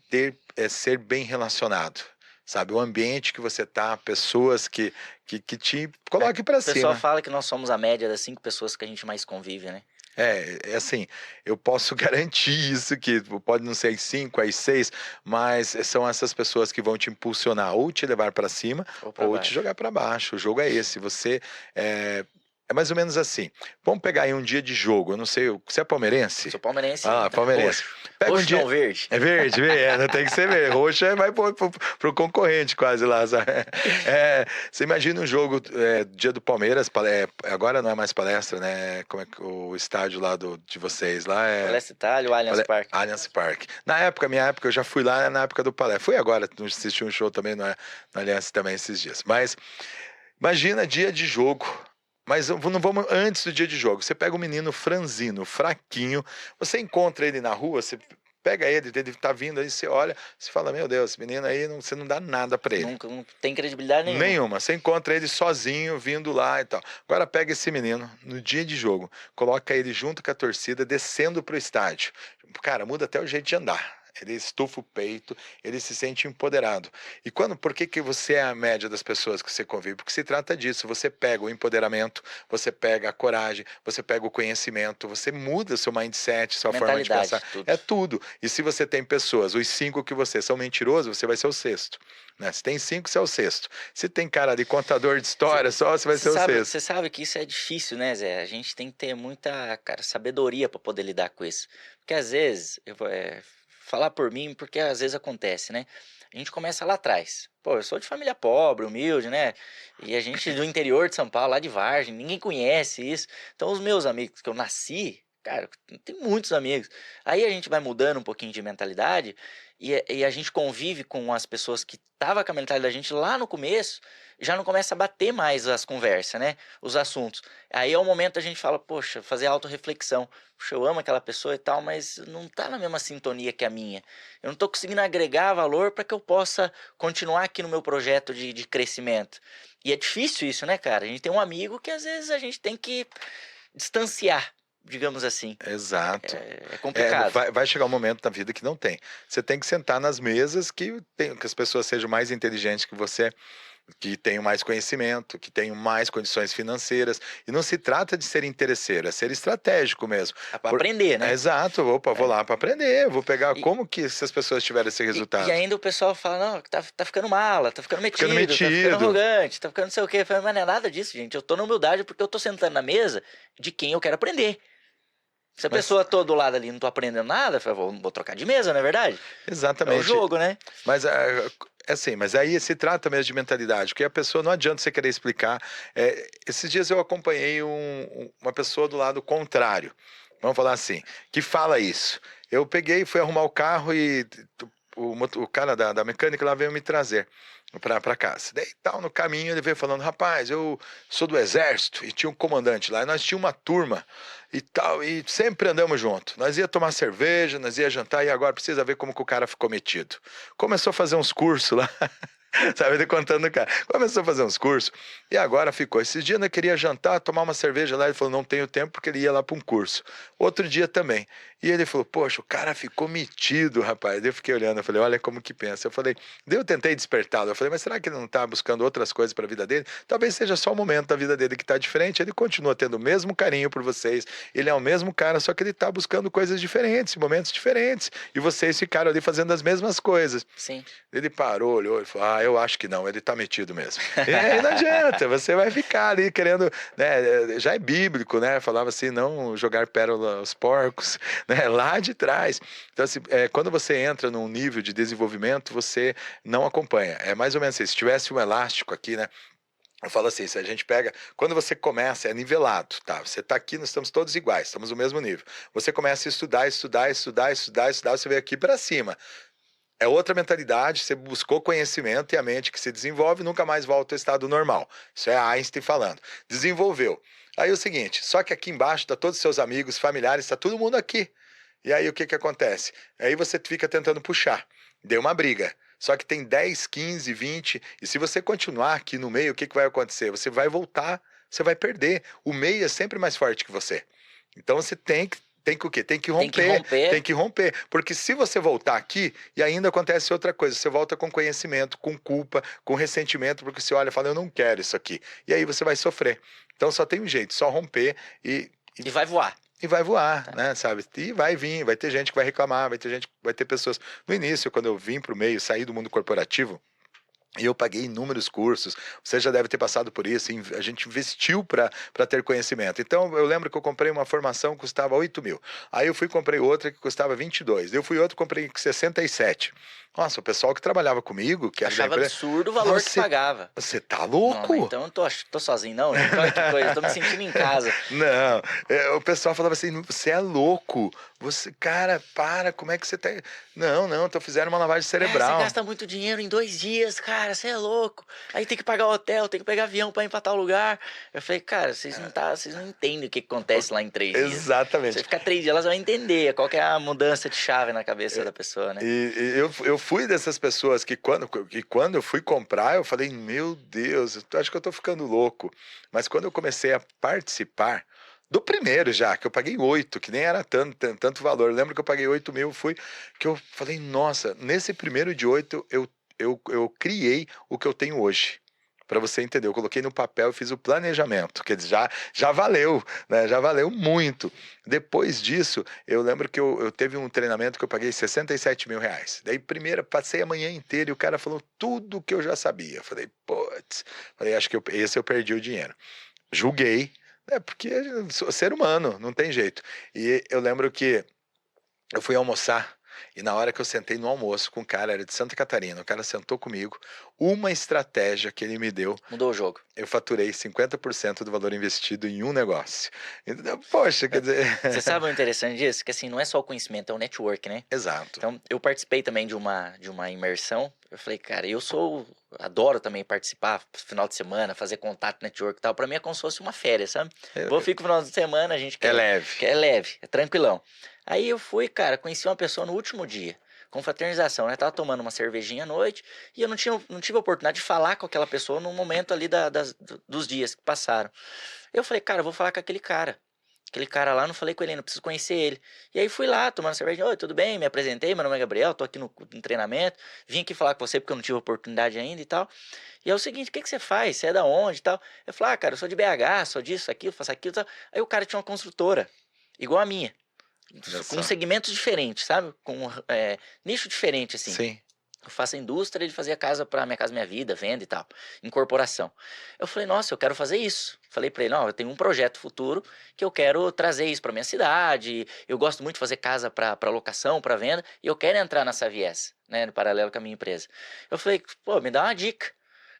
ser bem relacionado. Sabe, o ambiente que você tá, pessoas que te É, coloquem para o pessoal cima. fala que nós somos a média das 5 pessoas que a gente mais convive, né? É assim, eu posso garantir isso, que pode não ser às 5, às 6, mas são essas pessoas que vão te impulsionar ou te levar para cima Ou pra ou te baixo. jogar para baixo. O jogo é esse. Você é mais ou menos assim. Vamos pegar aí um dia de jogo. Eu não sei, você é palmeirense? Sou palmeirense Ah, palmeirense. roxo. Pega um Roxo dia. não, verde. É verde, não tem que ser verde. Roxo vai pro concorrente quase lá, sabe? Você imagina um jogo, dia do Palmeiras, agora não é mais palestra, né? Como é que o estádio lá de vocês lá é Palestra Itália, o Allianz Parque. Allianz Parque. Minha época, eu já fui lá na época do palestra. Fui agora, assisti um show também no Allianz também esses dias. Mas imagina dia de jogo. Mas não vamos antes do dia de jogo. Você pega um menino franzino, fraquinho, você encontra ele na rua, você pega ele tá vindo aí, você olha, você fala, meu Deus, esse menino aí, você não dá nada pra ele. Nunca, não tem credibilidade nenhuma. Nenhuma. Você encontra ele sozinho, vindo lá e tal. Agora pega esse menino, no dia de jogo, coloca ele junto com a torcida, descendo pro estádio. Cara, muda até o jeito de andar. Ele estufa o peito, ele se sente empoderado. E por que você é a média das pessoas que você convive? Porque se trata disso. Você pega o empoderamento, você pega a coragem, você pega o conhecimento, você muda seu mindset, sua forma de pensar. Tudo. É tudo. E se você tem pessoas, os 5 que você são mentirosos, você vai ser o sexto. Né? Se tem 5, você é o sexto. Se tem cara de contador de história só, você vai ser o sexto. Você sabe que isso é difícil, né, Zé? A gente tem que ter muita, cara, sabedoria para poder lidar com isso. Porque às vezes, falar por mim, porque às vezes acontece, né? A gente começa lá atrás. Pô, eu sou de família pobre, humilde, né? E a gente do interior de São Paulo, lá de Vargem, ninguém conhece isso. Então os meus amigos que eu nasci, cara, tem muitos amigos. Aí a gente vai mudando um pouquinho de mentalidade e a gente convive com as pessoas que estavam com a mentalidade da gente lá no começo, já não começa a bater mais as conversas, né? Os assuntos. Aí é o momento a gente fala, poxa, fazer autorreflexão. Poxa, eu amo aquela pessoa e tal, mas não tá na mesma sintonia que a minha. Eu não tô conseguindo agregar valor para que eu possa continuar aqui no meu projeto de crescimento. E é difícil isso, né, cara? A gente tem um amigo que às vezes a gente tem que distanciar, digamos assim. Exato. É complicado. Vai chegar um momento na vida que não tem. Você tem que sentar nas mesas que as pessoas sejam mais inteligentes que você, que tenham mais conhecimento, que tenham mais condições financeiras. E não se trata de ser interesseiro, é ser estratégico mesmo. É pra aprender, né? Exato. Opa, vou lá para aprender, vou pegar E- como que essas pessoas tiveram esse resultado. E ainda o pessoal fala, não, tá ficando mala, tá ficando metido, tá metido. ficando arrogante, tá ficando não sei o quê. Eu falo, mas não é nada disso, gente. Eu tô na humildade porque eu tô sentando na mesa de quem eu quero aprender. Se a pessoa tô do lado ali e não tô aprendendo nada, eu falo, vou trocar de mesa, não é verdade? Exatamente. É o jogo, né? Mas assim, mas aí se trata mesmo de mentalidade, porque a pessoa não adianta você querer explicar. Esses dias eu acompanhei uma pessoa do lado contrário, vamos falar assim, que fala isso. Eu peguei, fui arrumar o carro e o cara da mecânica lá veio me trazer para casa. Daí tal, no caminho ele veio falando, rapaz, eu sou do exército, e tinha um comandante lá, e nós tínhamos uma turma e tal, e sempre andamos junto. Nós ia tomar cerveja, nós ia jantar, e agora precisa ver como que o cara ficou metido. Começou a fazer uns cursos lá. Sabe, ele contando, cara. Começou a fazer uns cursos e agora ficou. Esses dias eu queria jantar, tomar uma cerveja lá. Ele falou, não tenho tempo porque ele ia lá para um curso. Outro dia também. E ele falou, poxa, o cara ficou metido, rapaz. Daí eu fiquei olhando, eu falei, olha como que pensa. Daí eu tentei despertá-lo. Eu falei, mas será que ele não está buscando outras coisas para a vida dele? Talvez seja só o momento da vida dele que está diferente. Ele continua tendo o mesmo carinho por vocês. Ele é o mesmo cara, só que ele está buscando coisas diferentes, momentos diferentes. E vocês ficaram ali fazendo as mesmas coisas. Sim. Ele parou, olhou e falou, eu acho que não, ele tá metido mesmo. E aí não adianta, você vai ficar ali querendo, né, já é bíblico, né, falava assim, não jogar pérola aos porcos, né, lá de trás. Então, assim, quando você entra num nível de desenvolvimento, você não acompanha. É mais ou menos assim, se tivesse um elástico aqui, né, eu falo assim, se a gente pega, quando você começa, é nivelado, tá? Você tá aqui, nós estamos todos iguais, estamos no mesmo nível. Você começa a estudar, você vem aqui para cima. É outra mentalidade, você buscou conhecimento e a mente que se desenvolve nunca mais volta ao estado normal. Isso é Einstein falando. Desenvolveu. Aí é o seguinte, só que aqui embaixo tá todos os seus amigos, familiares, está todo mundo aqui. E aí o que que acontece? Aí você fica tentando puxar. Deu uma briga. Só que tem 10, 15, 20, e se você continuar aqui no meio, o que que vai acontecer? Você vai voltar, você vai perder. O meio é sempre mais forte que você. Então você tem que o quê? Tem que romper. Tem que romper. Porque se você voltar aqui, e ainda acontece outra coisa, você volta com conhecimento, com culpa, com ressentimento, porque você olha e fala, eu não quero isso aqui. E aí você vai sofrer. Então só tem um jeito, só romper E vai voar. e vai voar, Tá. né, sabe? E vai vir, vai ter gente que vai reclamar, vai ter pessoas. No início, quando eu vim pro meio, saí do mundo corporativo, e eu paguei inúmeros cursos, você já deve ter passado por isso, a gente investiu para ter conhecimento. Então, eu lembro que eu comprei uma formação que custava 8 mil. Aí eu fui e comprei outra que custava 22. Eu fui outro comprei 67. Nossa, o pessoal que trabalhava comigo, que era da Achava empresa, absurdo o falava, valor que pagava. você tá Não, mas louco? então eu tô sozinho não, gente. Olha que coisa, eu tô me sentindo em casa. Não, o pessoal falava assim, você é louco, você, cara, para, como é que você tá... Não, então fizeram uma lavagem É, você cerebral. gasta muito dinheiro em 2 dias, cara, você é louco. Aí tem que pagar hotel, tem que pegar avião pra ir pra tal lugar. Eu falei, cara, vocês não entendem o que O- acontece lá em 3 dias. Você Exatamente. ficar 3 dias, elas vão entender qual que é a mudança de chave na cabeça da pessoa, né? Eu fui dessas pessoas que quando eu fui comprar, eu falei, meu Deus, eu acho que eu tô ficando louco. Mas quando eu comecei a participar do primeiro já, que eu paguei 8, que nem era tanto valor. Eu lembro que eu paguei 8 mil, que eu falei, nossa, nesse primeiro de 8 eu criei o que eu tenho hoje. Para você entender, eu coloquei no papel e fiz o planejamento, quer dizer, já valeu, né? Já valeu muito. Depois disso, eu lembro que eu teve um treinamento que eu paguei 67 mil reais. Daí, primeiro, passei a manhã inteira e o cara falou tudo que eu já sabia. Eu falei, putz, acho que esse eu perdi o dinheiro. Julguei, né? Porque eu sou ser humano, não tem jeito. E eu lembro que eu fui almoçar e na hora que eu sentei no almoço com o cara, era de Santa Catarina, o cara sentou comigo, uma estratégia que ele me deu, Mudou o jogo. eu faturei 50% do valor investido em um negócio. Então, poxa, quer dizer... Você sabe o interessante disso? Que assim, não é só o conhecimento, é o network, né? Exato. Então, eu participei também de uma imersão. Eu falei, cara, adoro também participar final de semana, fazer contato, network e tal. Pra mim é como se fosse uma férias, sabe? É, Fico no final de semana, a gente é quer, leve. quer leve, é tranquilão. Aí eu fui, cara, conheci uma pessoa no último dia, com fraternização, né? Tava tomando uma cervejinha à noite e eu não tive a oportunidade de falar com aquela pessoa no momento ali dos dias que passaram. Eu falei, cara, eu vou falar com aquele cara. Aquele cara lá, não falei com ele ainda, preciso conhecer ele. E aí fui lá, tomando cerveja. Oi, tudo bem? Me apresentei, meu nome é Gabriel, tô aqui no treinamento. Vim aqui falar com você porque eu não tive oportunidade ainda e tal. E é o seguinte, o que você faz? Você é da onde e tal? Eu falei, cara, eu sou de BH, sou disso, aquilo, faço aquilo e tal. Aí o cara tinha uma construtora, igual a minha, Olha com só. segmentos diferentes, sabe? Com nicho diferente, assim. Sim. Eu faço indústria, ele fazia Minha Casa Minha Vida, venda e tal, incorporação. Eu falei, nossa, eu quero fazer isso. Falei pra ele, ó, eu tenho um projeto futuro que eu quero trazer isso pra minha cidade. Eu gosto muito de fazer casa pra locação, pra venda, e eu quero entrar nessa viés, né, no paralelo com a minha empresa. Eu falei, pô, me dá uma dica.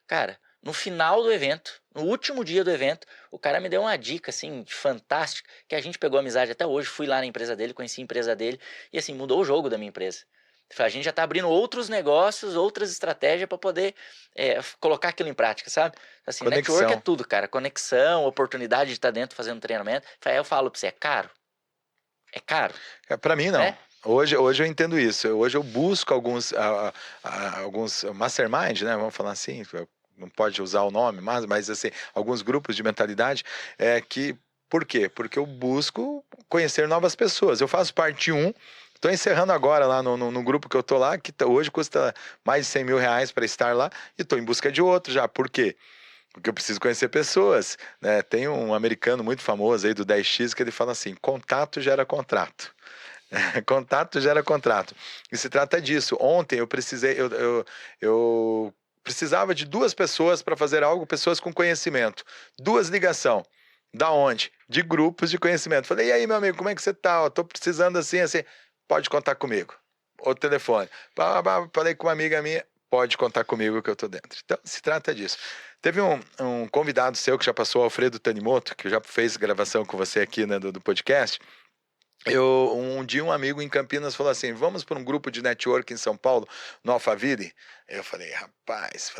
Cara, no final do evento, no último dia do evento, o cara me deu uma dica, assim, fantástica, que a gente pegou amizade até hoje. Fui lá na empresa dele, conheci a empresa dele, e assim, mudou o jogo da minha empresa. A gente já está abrindo outros negócios, outras estratégias para poder colocar aquilo em prática, sabe? Assim, network é Conexão. tudo, cara. Conexão, oportunidade de estar dentro fazendo treinamento. Aí eu falo para você, é caro? É caro, Para mim, não. né? Hoje eu entendo isso. Hoje eu busco alguns mastermind, né? Vamos falar assim, não pode usar o nome, mas assim, alguns grupos de mentalidade por quê? Porque eu busco conhecer novas pessoas. Eu faço parte de um. Estou encerrando agora lá no grupo que eu tô lá, que hoje custa mais de 100 mil reais para estar lá, e estou em busca de outro já. Por quê? Porque eu preciso conhecer pessoas, né? Tem um americano muito famoso aí do 10x que ele fala assim: contato gera contrato. Contato gera contrato. E se trata disso. Ontem eu precisava de 2 pessoas para fazer algo, pessoas com conhecimento. 2 ligação. Da onde? De grupos de conhecimento. Falei, e aí, meu amigo, como é que você tá? Eu tô precisando assim, assim. Pode contar comigo. O telefone. Falei com uma amiga minha, pode contar comigo que eu tô dentro. Então, se trata disso. Teve um convidado seu que já passou, Alfredo Tanimoto, que já fez gravação com você aqui, né, do podcast. Um dia um amigo em Campinas falou assim, vamos para um grupo de network em São Paulo, no Alphaville? Eu falei, rapaz,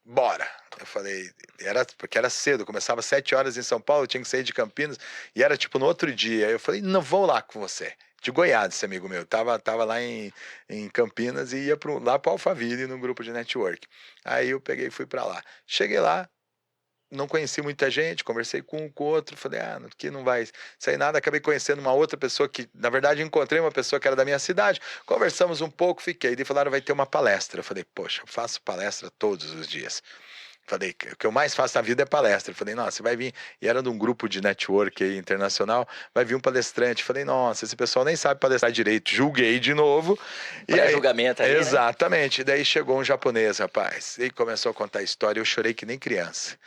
bora. Eu falei, porque era cedo, começava às 7 horas em São Paulo, eu tinha que sair de Campinas, e era tipo no outro dia. Eu falei, não, vou lá com você. De Goiás, esse amigo meu, tava lá em Campinas e ia lá para o Alphaville, num grupo de network. Aí eu peguei e fui para lá. Cheguei lá, não conheci muita gente, conversei com um com o outro, falei, aqui não vai sair nada. Acabei conhecendo uma outra pessoa que, na verdade, encontrei uma pessoa que era da minha cidade, conversamos um pouco, fiquei. Daí falaram, vai ter uma palestra. Eu falei, poxa, eu faço palestra todos os dias. Falei, o que eu mais faço na vida é palestra. Falei, nossa, você vai vir. E era de um grupo de network aí, internacional. Vai vir um palestrante. Falei, nossa, esse pessoal nem sabe palestrar direito. Julguei de novo. E aí, Pré-julgamento ali, né? exatamente. Daí chegou um japonês, rapaz. E começou a contar a história. Eu chorei que nem criança.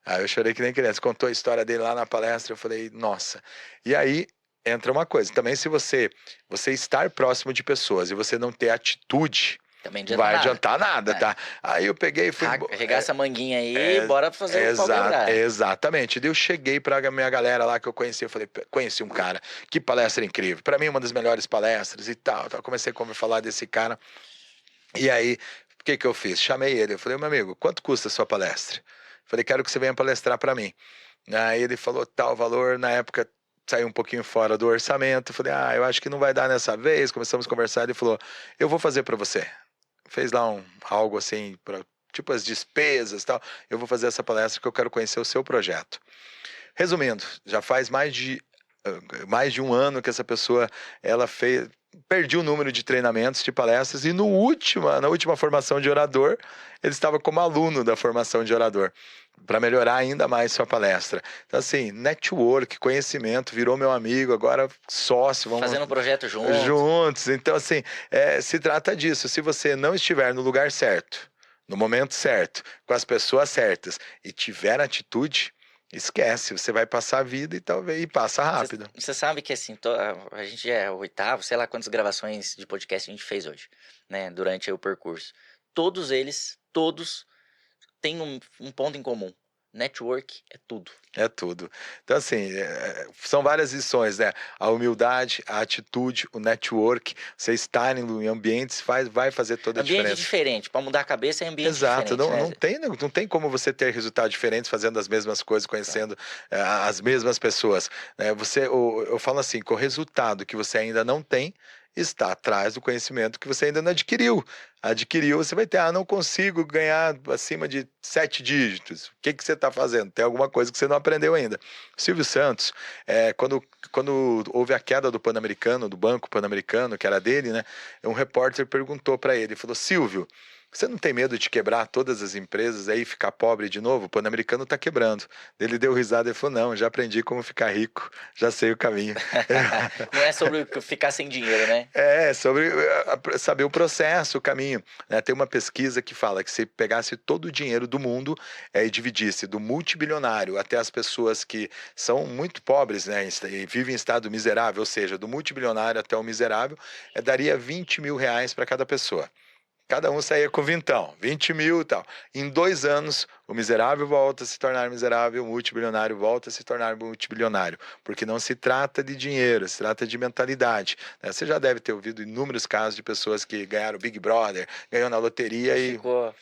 Aí eu chorei que nem criança. Contou a história dele lá na palestra. Eu falei, nossa. E aí entra uma coisa. Também se você estar próximo de pessoas e você não ter atitude, Também não vai nada. adiantar nada, É. tá? Aí eu peguei e fui. Arregaça a manguinha aí, bora fazer o pau quebrar. Exatamente. Daí eu cheguei pra minha galera lá que eu conheci, eu falei, conheci um cara, que palestra incrível. Pra mim, uma das melhores palestras e tal. Comecei a falar desse cara. E aí, o que eu fiz? Chamei ele, eu falei, meu amigo, quanto custa a sua palestra? Falei, quero que você venha palestrar pra mim. Aí ele falou tal valor, na época saiu um pouquinho fora do orçamento. Eu falei, eu acho que não vai dar nessa vez. Começamos a conversar, ele falou, eu vou fazer pra você. Fez lá algo assim, tipo as despesas e tal. Eu vou fazer essa palestra porque eu quero conhecer o seu projeto. Resumindo, já faz mais de um ano que essa pessoa, ela fez, perdi o número de treinamentos, de palestras, e na última formação de orador, ele estava como aluno da formação de orador, para melhorar ainda mais sua palestra. Então, assim, network, conhecimento, virou meu amigo, agora sócio. Vamos fazendo um projeto juntos. Então, assim, se trata disso. Se você não estiver no lugar certo, no momento certo, com as pessoas certas, e tiver atitude, esquece, você vai passar a vida e talvez passa rápido. Você sabe que assim, a gente é o oitavo, sei lá quantas gravações de podcast a gente fez hoje, né, durante o percurso. Todos eles, têm um ponto em comum. Network é tudo. É tudo. Então, assim, são várias lições, né? A humildade, a atitude, o network, você estar em ambientes vai fazer toda a diferença. Ambiente diferente, para mudar a cabeça é ambiente Exato, diferente. Não tem como você ter resultados diferentes fazendo as mesmas coisas, conhecendo as mesmas pessoas. Eu falo assim, que o resultado que você ainda não tem está atrás do conhecimento que você ainda não adquiriu. Adquiriu, você vai ter, não consigo ganhar acima de 7 dígitos. O que você está fazendo? Tem alguma coisa que você não aprendeu ainda. Silvio Santos, quando houve a queda do Pan-Americano, do Banco Pan-Americano, que era dele, né? Um repórter perguntou para ele, falou, Silvio, você não tem medo de quebrar todas as empresas aí e ficar pobre de novo? O Pan-Americano está quebrando. Ele deu risada e falou, não, já aprendi como ficar rico, já sei o caminho. Não é sobre ficar sem dinheiro, né? É sobre saber o processo, o caminho. Tem uma pesquisa que fala que se pegasse todo o dinheiro do mundo e dividisse do multibilionário até as pessoas que são muito pobres, né, e vivem em estado miserável, ou seja, do multibilionário até o miserável, daria 20 mil reais para cada pessoa. Cada um saía com 20 mil e tal. Em 2 anos, o miserável volta a se tornar miserável, o multibilionário volta a se tornar multibilionário. Porque não se trata de dinheiro, se trata de mentalidade. Você já deve ter ouvido inúmeros casos de pessoas que ganharam Big Brother, ganhou na loteria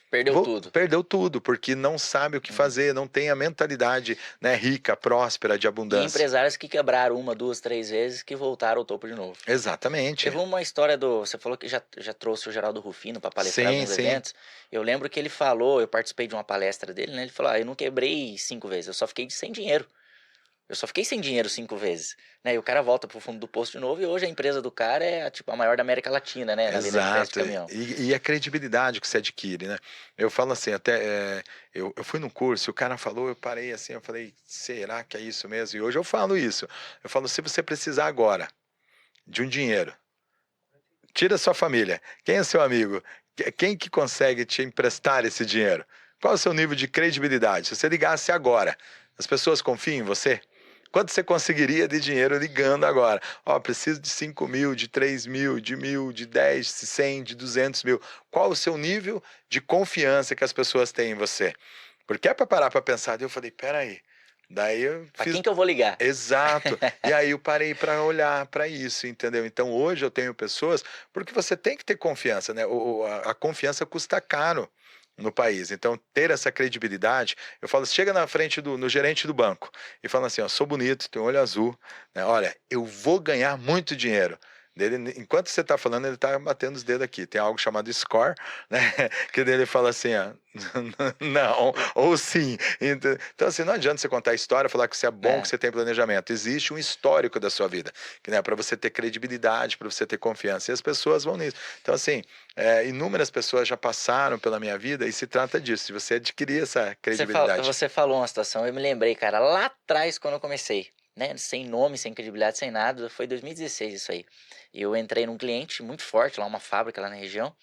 perdeu tudo. Perdeu tudo, porque não sabe o que fazer, não tem a mentalidade, né, rica, próspera, de abundância. E empresários que quebraram 1, 2, 3 vezes que voltaram ao topo de novo. Exatamente. Teve uma história você falou que já trouxe o Geraldo Rufino para palestrar nos eventos. Eu lembro que ele falou, eu participei de uma palestra dele, né? Ele falou, eu não quebrei 5 vezes, eu só fiquei sem dinheiro. Eu só fiquei sem dinheiro 5 vezes, né? E o cara volta pro fundo do poço de novo e hoje a empresa do cara é tipo a maior da América Latina, né? Na venda de peça de caminhão. E a credibilidade que você adquire, né? Eu falo assim, até eu fui num curso, o cara falou, eu parei assim, eu falei, será que é isso mesmo? E hoje eu falo isso. Eu falo, se você precisar agora de um dinheiro, tira sua família. Quem é seu amigo? Quem que consegue te emprestar esse dinheiro? Qual é o seu nível de credibilidade? Se você ligasse agora, as pessoas confiam em você? Quanto você conseguiria de dinheiro ligando agora? Preciso de 5 mil, de 3 mil, de 1.000, de 10, de 100, de 200 mil. Qual o seu nível de confiança que as pessoas têm em você? Porque é para parar para pensar. Daí eu falei, peraí. Daí eu fiz... Pra quem que eu vou ligar? Exato. E aí eu parei para olhar para isso, entendeu? Então hoje eu tenho pessoas, porque você tem que ter confiança, né? A confiança custa caro no país. Então ter essa credibilidade, eu falo, chega na frente no gerente do banco e fala assim, sou bonito, tenho olho azul, né? Olha, eu vou ganhar muito dinheiro. Dele, enquanto você está falando, ele está batendo os dedos aqui. Tem algo chamado score, né? Que dele fala assim, ó, não, ou sim. Então, assim, não adianta você contar a história, falar que você é bom, que É. você tem planejamento. Existe um histórico da sua vida, que, né, para você ter credibilidade, para você ter confiança. E as pessoas vão nisso. Então, assim, inúmeras pessoas já passaram pela minha vida e se trata disso, de você adquirir essa credibilidade. Você falou uma situação, eu me lembrei, cara, lá atrás quando eu comecei, né? Sem nome, sem credibilidade, sem nada, foi 2016 isso aí. E eu entrei num cliente muito forte, lá uma fábrica lá na região,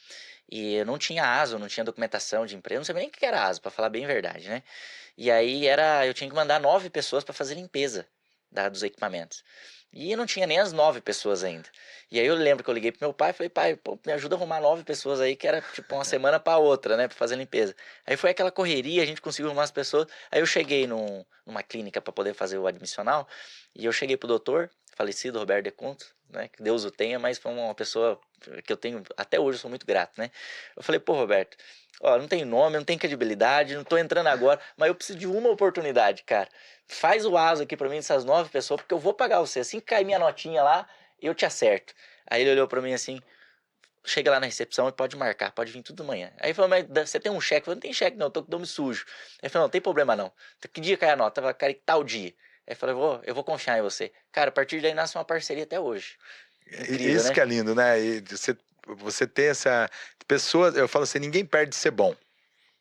e eu não tinha ASO, não tinha documentação de empresa, não sabia nem o que era ASO, pra falar bem a verdade, né? E aí eu tinha que mandar 9 pessoas para fazer limpeza dos equipamentos. E eu não tinha nem as 9 pessoas ainda. E aí eu lembro que eu liguei pro meu pai e falei, pai, pô, me ajuda a arrumar 9 pessoas aí, que era tipo uma semana para outra, né, para fazer limpeza. Aí foi aquela correria, a gente conseguiu arrumar as pessoas. Aí eu cheguei numa clínica para poder fazer o admissional, e eu cheguei pro doutor, falecido Roberto Decunto, né, que Deus o tenha, mas foi uma pessoa que eu tenho, até hoje eu sou muito grato, né. Eu falei, pô, Roberto, ó, não tem nome, não tem credibilidade, não tô entrando agora, mas eu preciso de uma oportunidade, cara. Faz o ASO aqui pra mim dessas 9 pessoas, porque eu vou pagar você. Assim que cair minha notinha lá, eu te acerto. Aí ele olhou pra mim assim, chega lá na recepção e pode marcar, pode vir tudo amanhã. Aí ele falou, mas você tem um cheque? Eu falei, não tem cheque não, eu tô com o nome sujo. Aí ele falou, não tem problema não. Que dia cai a nota? Eu falei, cara, que tal dia? Aí eu falei, eu vou confiar em você. Cara, a partir daí nasce uma parceria até hoje. Incrível, Isso né? que é lindo, né? E você ter essa pessoa, eu falo assim, ninguém perde de ser bom.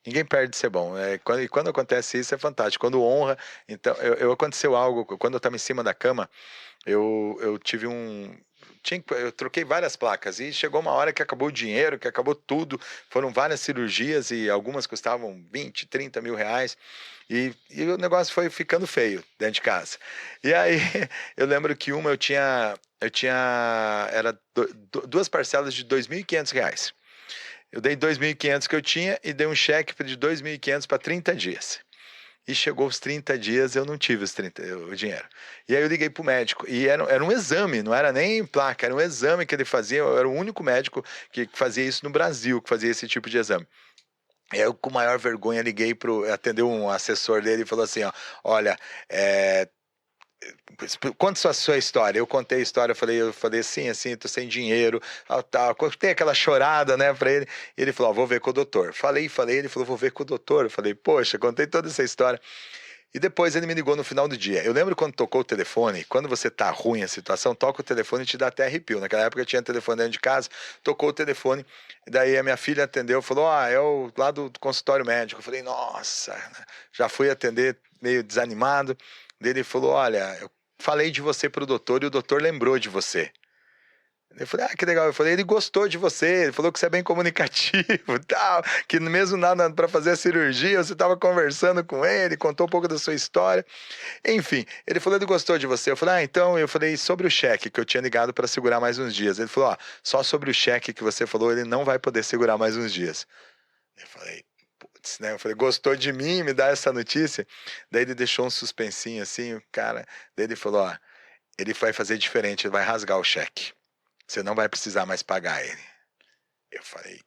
Ninguém perde de ser bom. E quando acontece isso é fantástico. Quando honra, então, aconteceu algo, quando eu estava em cima da cama, eu tive eu troquei várias placas e chegou uma hora que acabou o dinheiro, que acabou tudo. Foram várias cirurgias e algumas custavam 20, 30 mil reais. E o negócio foi ficando feio dentro de casa. E aí eu lembro que era duas parcelas de R$ 2.500. Eu dei 2.500 que eu tinha e dei um cheque de 2.500 para 30 dias. E chegou os 30 dias, eu não tive o dinheiro. E aí eu liguei pro médico. E era um exame, não era nem placa, era um exame que ele fazia. Eu era o único médico que fazia isso no Brasil, que fazia esse tipo de exame. Eu, com maior vergonha, liguei atendeu um assessor dele e falou assim, ó, olha, conta a sua história. Eu contei a história, eu falei assim, tô sem dinheiro, tal. Contei aquela chorada, né, pra ele. E ele falou, ó, vou ver com o doutor. Falei, ele falou, vou ver com o doutor. Eu falei, poxa, contei toda essa história. E depois ele me ligou no final do dia. Eu lembro quando tocou o telefone, quando você tá ruim a situação, toca o telefone e te dá até arrepio. Naquela época eu tinha telefone dentro de casa, tocou o telefone, daí a minha filha atendeu, falou, é o lá do consultório médico. Eu falei, nossa, já fui atender meio desanimado. Daí ele falou, olha, eu falei de você pro doutor e o doutor lembrou de você. Eu falei, que legal. Eu falei, ele gostou de você, ele falou que você é bem comunicativo, tal, que mesmo nada para fazer a cirurgia, você estava conversando com ele, contou um pouco da sua história. Enfim, ele falou, ele gostou de você. Eu falei, então, eu falei sobre o cheque que eu tinha ligado para segurar mais uns dias. Ele falou, só sobre o cheque que você falou, ele não vai poder segurar mais uns dias. Eu falei, putz, né? Eu falei, gostou de mim, me dá essa notícia? Daí ele deixou um suspensinho assim, o cara, daí ele falou, ele vai fazer diferente, ele vai rasgar o cheque. Você não vai precisar mais pagar ele. Eu falei,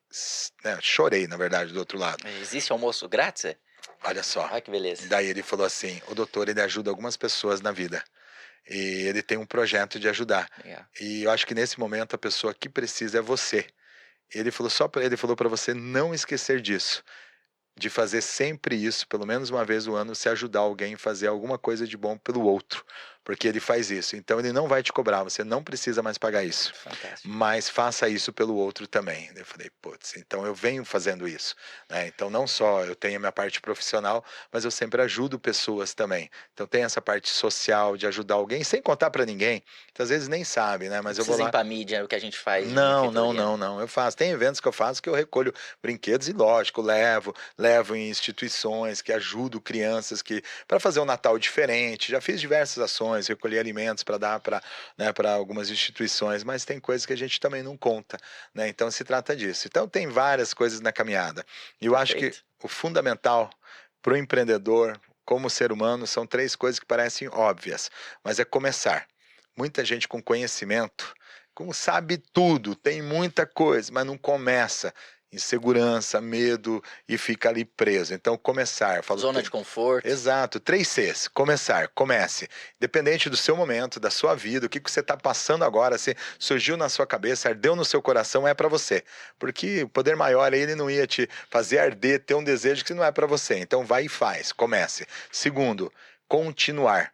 né, chorei, na verdade, do outro lado. Existe almoço grátis? Olha só. Olha que beleza. Daí ele falou assim, o doutor, ele ajuda algumas pessoas na vida. E ele tem um projeto de ajudar. Legal. E eu acho que nesse momento a pessoa que precisa é você. Ele falou para você não esquecer disso. De fazer sempre isso, pelo menos uma vez no ano, se ajudar alguém a fazer alguma coisa de bom pelo outro, porque ele faz isso. Então ele não vai te cobrar, você não precisa mais pagar isso. Fantástico. Mas faça isso pelo outro também. Eu falei, putz, então eu venho fazendo isso, né? Então não só eu tenho a minha parte profissional, mas eu sempre ajudo pessoas também. Então tem essa parte social de ajudar alguém sem contar para ninguém, que às vezes nem sabe, né? Mas eu vou Precisa ir lá. pra mídia, é o que a gente faz de Não, não, benfeitoria, não, né? não. Eu faço. Tem eventos que eu faço que eu recolho brinquedos e, lógico, levo em instituições que ajudam crianças para fazer um Natal diferente. Já fiz diversas ações, recolhi alimentos para dar para algumas instituições, mas tem coisas que a gente também não conta, né? Então se trata disso. Então tem várias coisas na caminhada. E eu acho que Perfeito. o fundamental para o empreendedor, como ser humano, são 3 coisas que parecem óbvias, mas é começar. Muita gente com conhecimento, como sabe tudo, tem muita coisa, mas não começa. insegurança, medo e fica ali preso. Então, começar. Eu falo, Zona de conforto. Exato, 3 Cs. Começar, comece. Dependente do seu momento, da sua vida, o que você está passando agora, se surgiu na sua cabeça, ardeu no seu coração, é para você. Porque o poder maior, ele não ia te fazer arder, ter um desejo que não é para você. Então, vai e faz, comece. Segundo, continuar.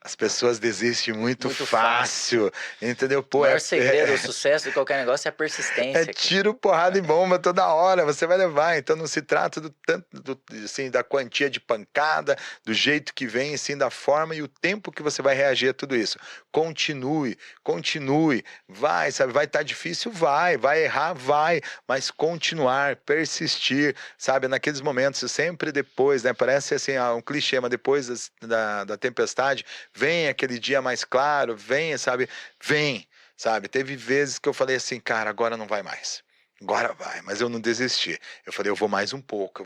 As pessoas desistem muito fácil, entendeu? O maior segredo do sucesso de qualquer negócio é a persistência. Tiro, porrada e bomba toda hora, você vai levar. Então não se trata assim, da quantia de pancada, do jeito que vem, sim da forma e o tempo que você vai reagir a tudo isso. Continue, vai, sabe? Vai estar difícil? Vai errar? Vai, mas continuar, persistir, sabe? Naqueles momentos, sempre depois, né? Parece assim, um clichê, mas depois da tempestade, vem aquele dia mais claro, vem, sabe? Sabe? Teve vezes que eu falei assim, cara, agora não vai mais. Agora vai, mas eu não desisti. Eu falei, eu vou mais um pouco,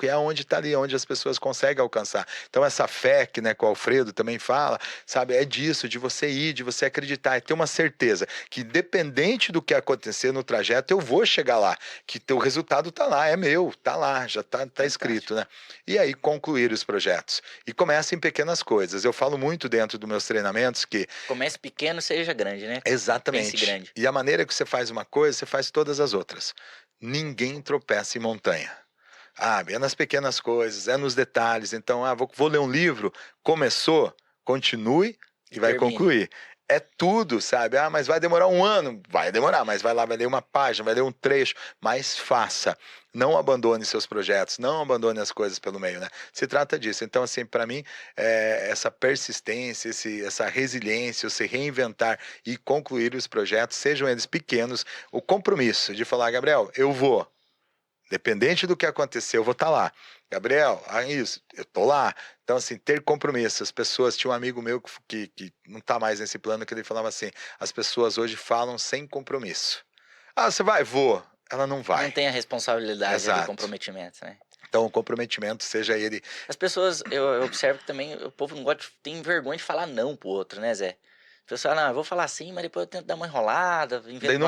e é onde está ali, onde as pessoas conseguem alcançar. Então essa fé que, né, que o Alfredo também fala, sabe, é disso, de você ir, de você acreditar, e ter uma certeza que independente do que acontecer no trajeto, eu vou chegar lá, que o resultado tá lá, é meu, tá lá, já tá escrito, né? E aí concluir os projetos. E começa em pequenas coisas. Eu falo muito dentro dos meus treinamentos que... Comece pequeno, seja grande, né? Exatamente. Pense grande. E a maneira que você faz uma coisa, você faz todas as outras. Ninguém tropeça em montanha. É nas pequenas coisas, é nos detalhes. Então, vou ler um livro, começou, continue e vai termine. concluir. É tudo, sabe? Mas vai demorar um ano. Vai demorar, mas vai lá, vai ler uma página, vai ler um trecho, mas faça. Não abandone seus projetos, não abandone as coisas pelo meio, né? Se trata disso. Então, assim, para mim, essa persistência, essa resiliência, se reinventar e concluir os projetos, sejam eles pequenos, o compromisso de falar, Gabriel, eu vou. Dependente do que acontecer, eu vou estar lá. Gabriel, isso, eu tô lá. Então, assim, ter compromisso. As pessoas, tinha um amigo meu que não está mais nesse plano, que ele falava assim, as pessoas hoje falam sem compromisso. Você vai? Vou. Ela não vai. Não tem a responsabilidade Exato. de comprometimento, né? Então, o comprometimento, seja ele... As pessoas, eu observo que também o povo não gosta, tem vergonha de falar não pro outro, né, Zé? O pessoal, não, eu vou falar sim, mas depois eu tento dar uma enrolada, invento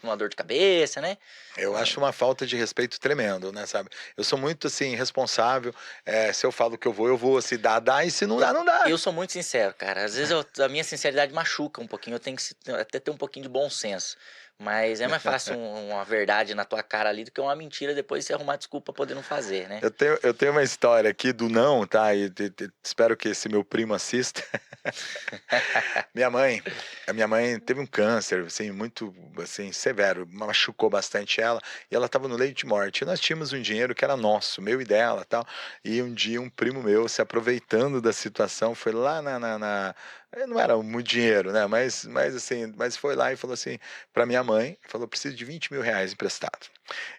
uma dor de cabeça, né? Eu acho uma falta de respeito tremendo, né, sabe? Eu sou muito, assim, responsável. Se eu falo que eu vou. Se dá, e se não dá, não dá. Eu sou muito sincero, cara. Às vezes a minha sinceridade machuca um pouquinho. Eu tenho que até ter um pouquinho de bom senso. Mas é mais fácil uma verdade na tua cara ali do que uma mentira depois você arrumar desculpa pra poder não fazer, né? Eu tenho uma história aqui do não, tá? E espero que esse meu primo assista. A minha mãe teve um câncer, assim, muito, assim, severo, machucou bastante ela, e ela estava no leito de morte. E nós tínhamos um dinheiro que era nosso, meu e dela, tal. E um dia um primo meu, se aproveitando da situação, foi lá não era muito dinheiro, né? Mas foi lá e falou assim para minha mãe, falou, preciso de 20 mil reais emprestado.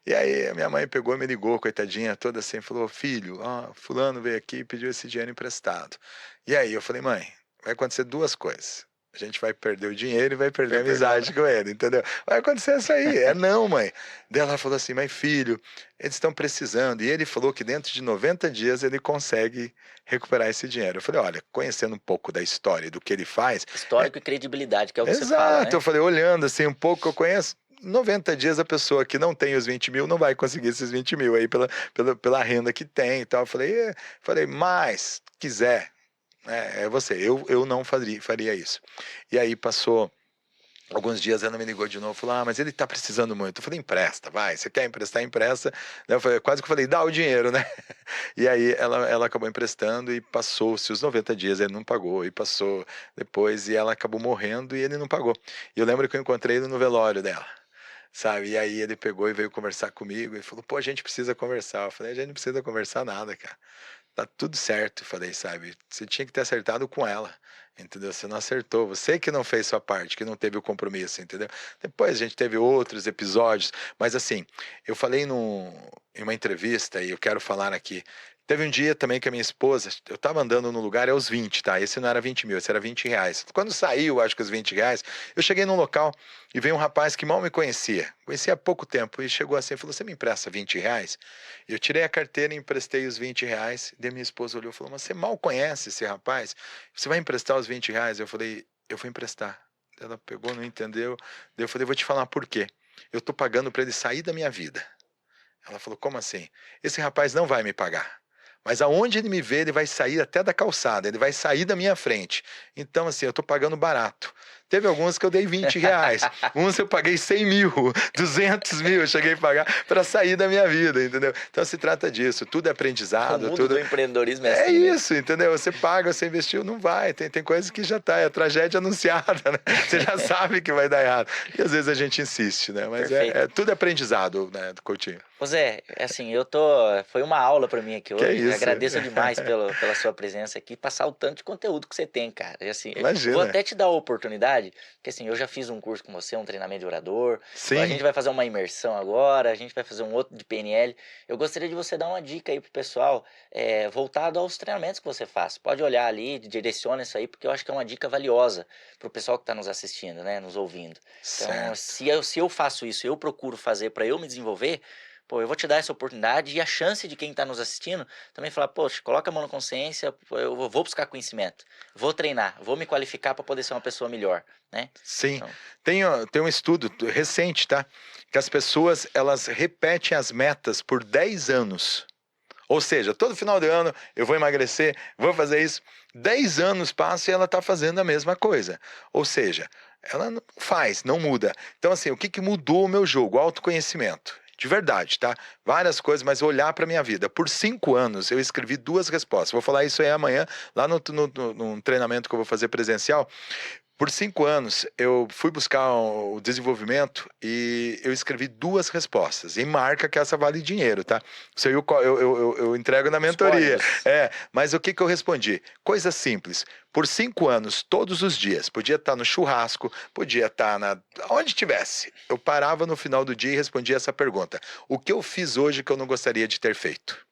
E aí a minha mãe pegou e me ligou, coitadinha, toda assim, falou, filho, fulano veio aqui e pediu esse dinheiro emprestado. E aí eu falei, mãe, vai acontecer duas coisas. A gente vai perder o dinheiro e vai perder a amizade com ele, entendeu? Vai acontecer isso aí. Não, mãe. Daí ela falou assim, mas filho, eles estão precisando. E ele falou que dentro de 90 dias ele consegue recuperar esse dinheiro. Eu falei, olha, conhecendo um pouco da história e do que ele faz... Histórico e credibilidade, que é o que Exato, você fala, né? Eu falei, olhando assim um pouco que eu conheço, 90 dias a pessoa que não tem os 20 mil não vai conseguir esses 20 mil aí pela renda que tem e tal. Eu falei, mas quiser... É você, eu não faria isso. E aí passou alguns dias, ela me ligou de novo, falou, mas ele tá precisando muito. Eu falei, empresta, vai, você quer emprestar, empresta. Quase que eu falei, dá o dinheiro, né? E aí ela acabou emprestando e passou-se os 90 dias, ele não pagou, e passou depois, e ela acabou morrendo e ele não pagou. E eu lembro que eu encontrei ele no velório dela. Sabe, e aí ele pegou e veio conversar comigo e falou, a gente precisa conversar. Eu falei, a gente não precisa conversar nada, cara. Tá tudo certo, falei, sabe? Você tinha que ter acertado com ela, entendeu? Você não acertou, você que não fez sua parte, que não teve o compromisso, entendeu? Depois a gente teve outros episódios, mas assim, eu falei em uma entrevista e eu quero falar aqui. Teve um dia também que a minha esposa, eu tava andando no lugar, é os 20, tá? Esse não era 20 mil, esse era 20 reais. Quando saiu, acho que os 20 reais, eu cheguei num local e veio um rapaz que mal me conhecia há pouco tempo, e chegou assim e falou, você me empresta 20 reais? Eu tirei a carteira e emprestei os 20 reais, daí minha esposa olhou e falou, mas você mal conhece esse rapaz? Você vai emprestar os 20 reais? Eu falei, eu vou emprestar. Ela pegou, não entendeu, daí eu falei, vou te falar por quê. eu tô pagando para ele sair da minha vida. Ela falou, como assim? Esse rapaz não vai me pagar. Mas aonde ele me vê, ele vai sair até da calçada, ele vai sair da minha frente. Então, assim, eu tô pagando barato. Teve alguns que eu dei R$ 20, uns eu paguei 100 mil, 200 mil, eu cheguei a pagar para sair da minha vida, entendeu? Então se trata disso, tudo é O aprendizado, mundo tudo... do empreendedorismo é É assim, né? isso, entendeu? Você paga, você investiu, não vai. Tem coisas que já tá, é tragédia anunciada, né? Você já sabe que vai dar errado. E às vezes a gente insiste, né? Mas Perfeito. tudo é aprendizado, né, Coutinho? Ô Zé, assim, foi uma aula para mim aqui Que é hoje. isso. Agradeço demais pela sua presença aqui, passar o tanto de conteúdo que você tem, cara. E, assim, eu vou Imagina. até te dar a oportunidade, porque assim, eu já fiz um curso com você, um treinamento de orador. A Sim, gente vai fazer uma imersão agora, a gente vai fazer um outro de PNL. Eu gostaria de você dar uma dica aí pro pessoal, voltado aos treinamentos que você faz. Pode olhar ali, direciona isso aí, porque eu acho que é uma dica valiosa pro pessoal que está nos assistindo, né, nos ouvindo. Então, certo. se eu faço isso, eu procuro fazer para eu me desenvolver. Pô, eu vou te dar essa oportunidade e a chance de quem está nos assistindo também falar, poxa, coloca a mão na consciência, eu vou buscar conhecimento, vou treinar, vou me qualificar para poder ser uma pessoa melhor, né? Sim. Então, Tem um estudo recente, tá? Que as pessoas, elas repetem as metas por 10 anos. Ou seja, todo final de ano eu vou emagrecer, vou fazer isso. 10 anos passam e ela está fazendo a mesma coisa. Ou seja, ela não faz, não muda. Então, assim, o que mudou o meu jogo? Autoconhecimento. De verdade, tá? Várias coisas, mas olhar para minha vida. Por 5 anos eu escrevi 2 respostas. Vou falar isso aí amanhã, lá num treinamento que eu vou fazer presencial. Por 5 anos, eu fui buscar o desenvolvimento e eu escrevi 2 respostas. E marca que essa vale dinheiro, tá? Isso aí eu entrego na os mentoria. códigos. Mas o que eu respondi? Coisa simples. Por 5 anos, todos os dias, podia estar no churrasco, podia estar onde tivesse. Eu parava no final do dia e respondia essa pergunta. O que eu fiz hoje que eu não gostaria de ter feito?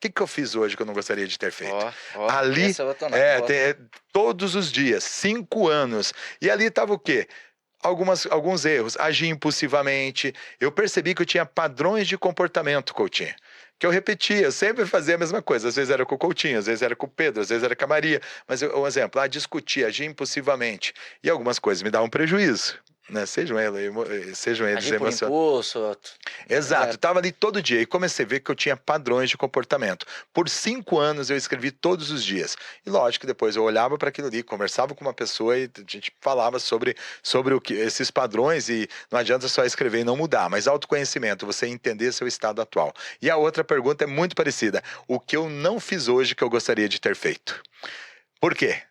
O que eu fiz hoje que eu não gostaria de ter feito? Ali, Essa eu vou tomar. todos os dias, 5 anos. E ali estava o quê? Alguns erros. Agir impulsivamente. Eu percebi que eu tinha padrões de comportamento, Coutinho. Que eu repetia, eu sempre fazia a mesma coisa. Às vezes era com o Coutinho, às vezes era com o Pedro, às vezes era com a Maria. Mas, um exemplo, discutir, agir impulsivamente. E algumas coisas me davam prejuízo. Né? Sejam eles Agir por emocionais. impulso. Exato, Exato. estava ali todo dia e comecei a ver que eu tinha padrões de comportamento. Por 5 anos eu escrevi todos os dias. E lógico que depois eu olhava para aquilo ali, conversava com uma pessoa e a gente falava sobre esses padrões e não adianta só escrever e não mudar, mas autoconhecimento, você entender seu estado atual. E a outra pergunta é muito parecida. O que eu não fiz hoje que eu gostaria de ter feito? Por quê?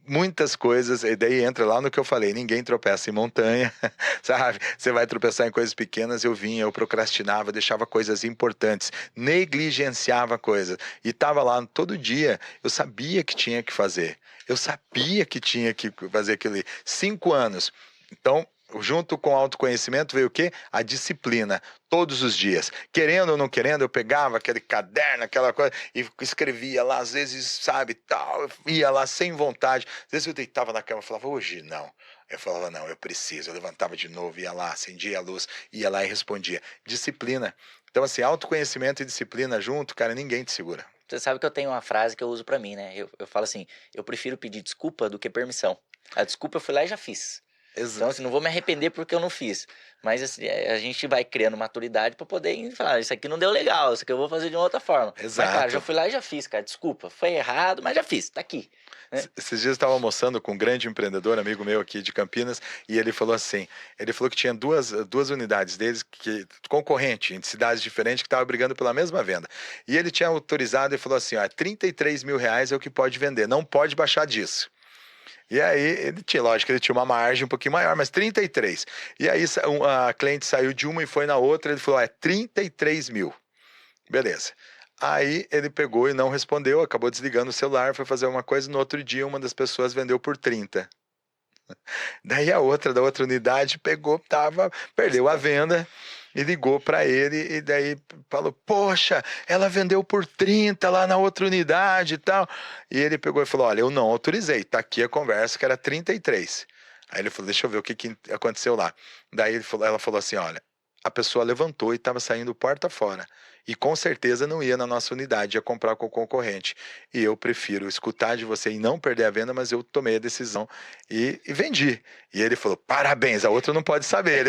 Muitas coisas, e daí entra lá no que eu falei, ninguém tropeça em montanha, sabe? Você vai tropeçar em coisas pequenas, eu procrastinava, deixava coisas importantes, negligenciava coisas, e estava lá todo dia, eu sabia que tinha que fazer, eu sabia que tinha que fazer aquilo ali. 5 anos, então... Junto com o autoconhecimento veio o quê? A disciplina, todos os dias. Querendo ou não querendo, eu pegava aquele caderno, aquela coisa, e escrevia lá, às vezes, sabe, tal, eu ia lá sem vontade. Às vezes eu deitava na cama e falava, hoje não. Eu falava, não, eu preciso. Eu levantava de novo, ia lá, acendia a luz, ia lá e respondia. Disciplina. Então, assim, autoconhecimento e disciplina junto, cara, ninguém te segura. Você sabe que eu tenho uma frase que eu uso pra mim, né? Eu falo assim, eu prefiro pedir desculpa do que permissão. A desculpa eu fui lá e já fiz. Então, assim, não vou me arrepender porque eu não fiz. Mas assim, a gente vai criando maturidade pra poder falar, isso aqui não deu legal, isso aqui eu vou fazer de uma outra forma. Mas, cara, já Exato. fui lá e já fiz, cara. Desculpa, foi errado, mas já fiz, tá aqui. Né? Esses dias eu estava almoçando com um grande empreendedor, amigo meu aqui de Campinas, e ele falou assim, ele falou que tinha duas unidades deles, concorrente, em cidades diferentes, que estavam brigando pela mesma venda. E ele tinha autorizado e falou assim, ó, 33 mil reais é o que pode vender, não pode baixar disso. E aí, lógico, ele tinha uma margem um pouquinho maior, mas 33. E aí a cliente saiu de uma e foi na outra, ele falou, 33 mil. Beleza. Aí ele pegou e não respondeu, acabou desligando o celular, foi fazer uma coisa, no outro dia uma das pessoas vendeu por 30. Daí a outra da outra unidade perdeu a venda e ligou para ele e daí falou, poxa, ela vendeu por 30 lá na outra unidade e tal. E ele pegou e falou, olha, eu não autorizei, tá aqui a conversa que era 33. Aí ele falou, deixa eu ver o que aconteceu lá. Daí ela falou assim, olha, a pessoa levantou e estava saindo porta fora. E com certeza não ia na nossa unidade, ia comprar com o concorrente. E eu prefiro escutar de você e não perder a venda, mas eu tomei a decisão e vendi. E ele falou, parabéns, a outra não pode saber.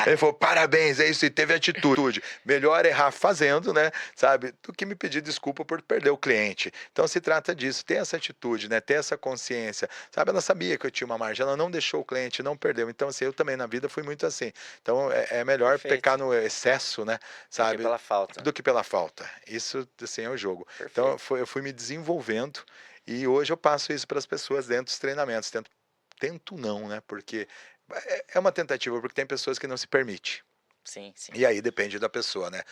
Ele falou, parabéns, é isso, e teve atitude. Melhor errar fazendo, né, sabe, do que me pedir desculpa por perder o cliente. Então se trata disso, ter essa atitude, né, ter essa consciência, sabe, ela sabia que eu tinha uma margem, ela não deixou o cliente, não perdeu. Então assim, eu também na vida fui muito assim. Então é melhor Perfeito. pecar no excesso, né, sabe, pela falta. do que pela falta. Isso assim é o jogo. Perfeito. Então eu fui me desenvolvendo e hoje eu passo isso para as pessoas dentro dos treinamentos. Tento não, né? Porque é uma tentativa, porque tem pessoas que não se permite. Sim, sim. E aí depende da pessoa, né?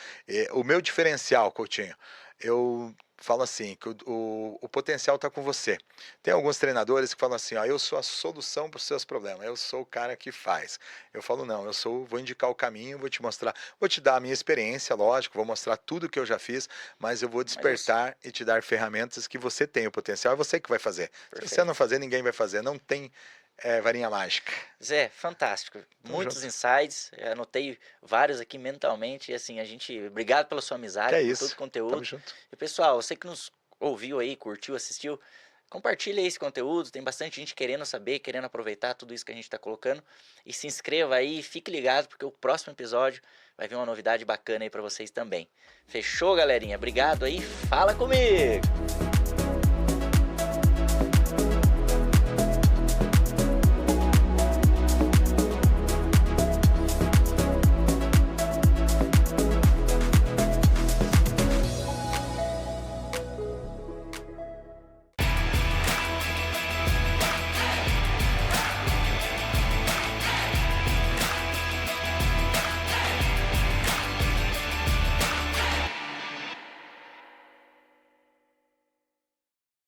O meu diferencial, Coutinho, eu falo assim, que o potencial está com você. Tem alguns treinadores que falam assim, ó, eu sou a solução para os seus problemas, eu sou o cara que faz. Eu falo, não, vou indicar o caminho, vou te mostrar, vou te dar a minha experiência, lógico, vou mostrar tudo que eu já fiz, mas eu vou despertar e te dar ferramentas que você tem o potencial, é você que vai fazer. Perfeito. Se você não fazer, ninguém vai fazer, não tem varinha mágica. Zé, fantástico. Muitos insights, anotei vários aqui mentalmente. E assim, obrigado pela sua amizade, por todo o conteúdo. Tamo junto. E pessoal, você que nos ouviu aí, curtiu, assistiu, compartilha esse conteúdo. Tem bastante gente querendo saber, querendo aproveitar tudo isso que a gente está colocando. E se inscreva aí, fique ligado, porque o próximo episódio vai vir uma novidade bacana aí para vocês também. Fechou, galerinha? Obrigado aí, fala comigo!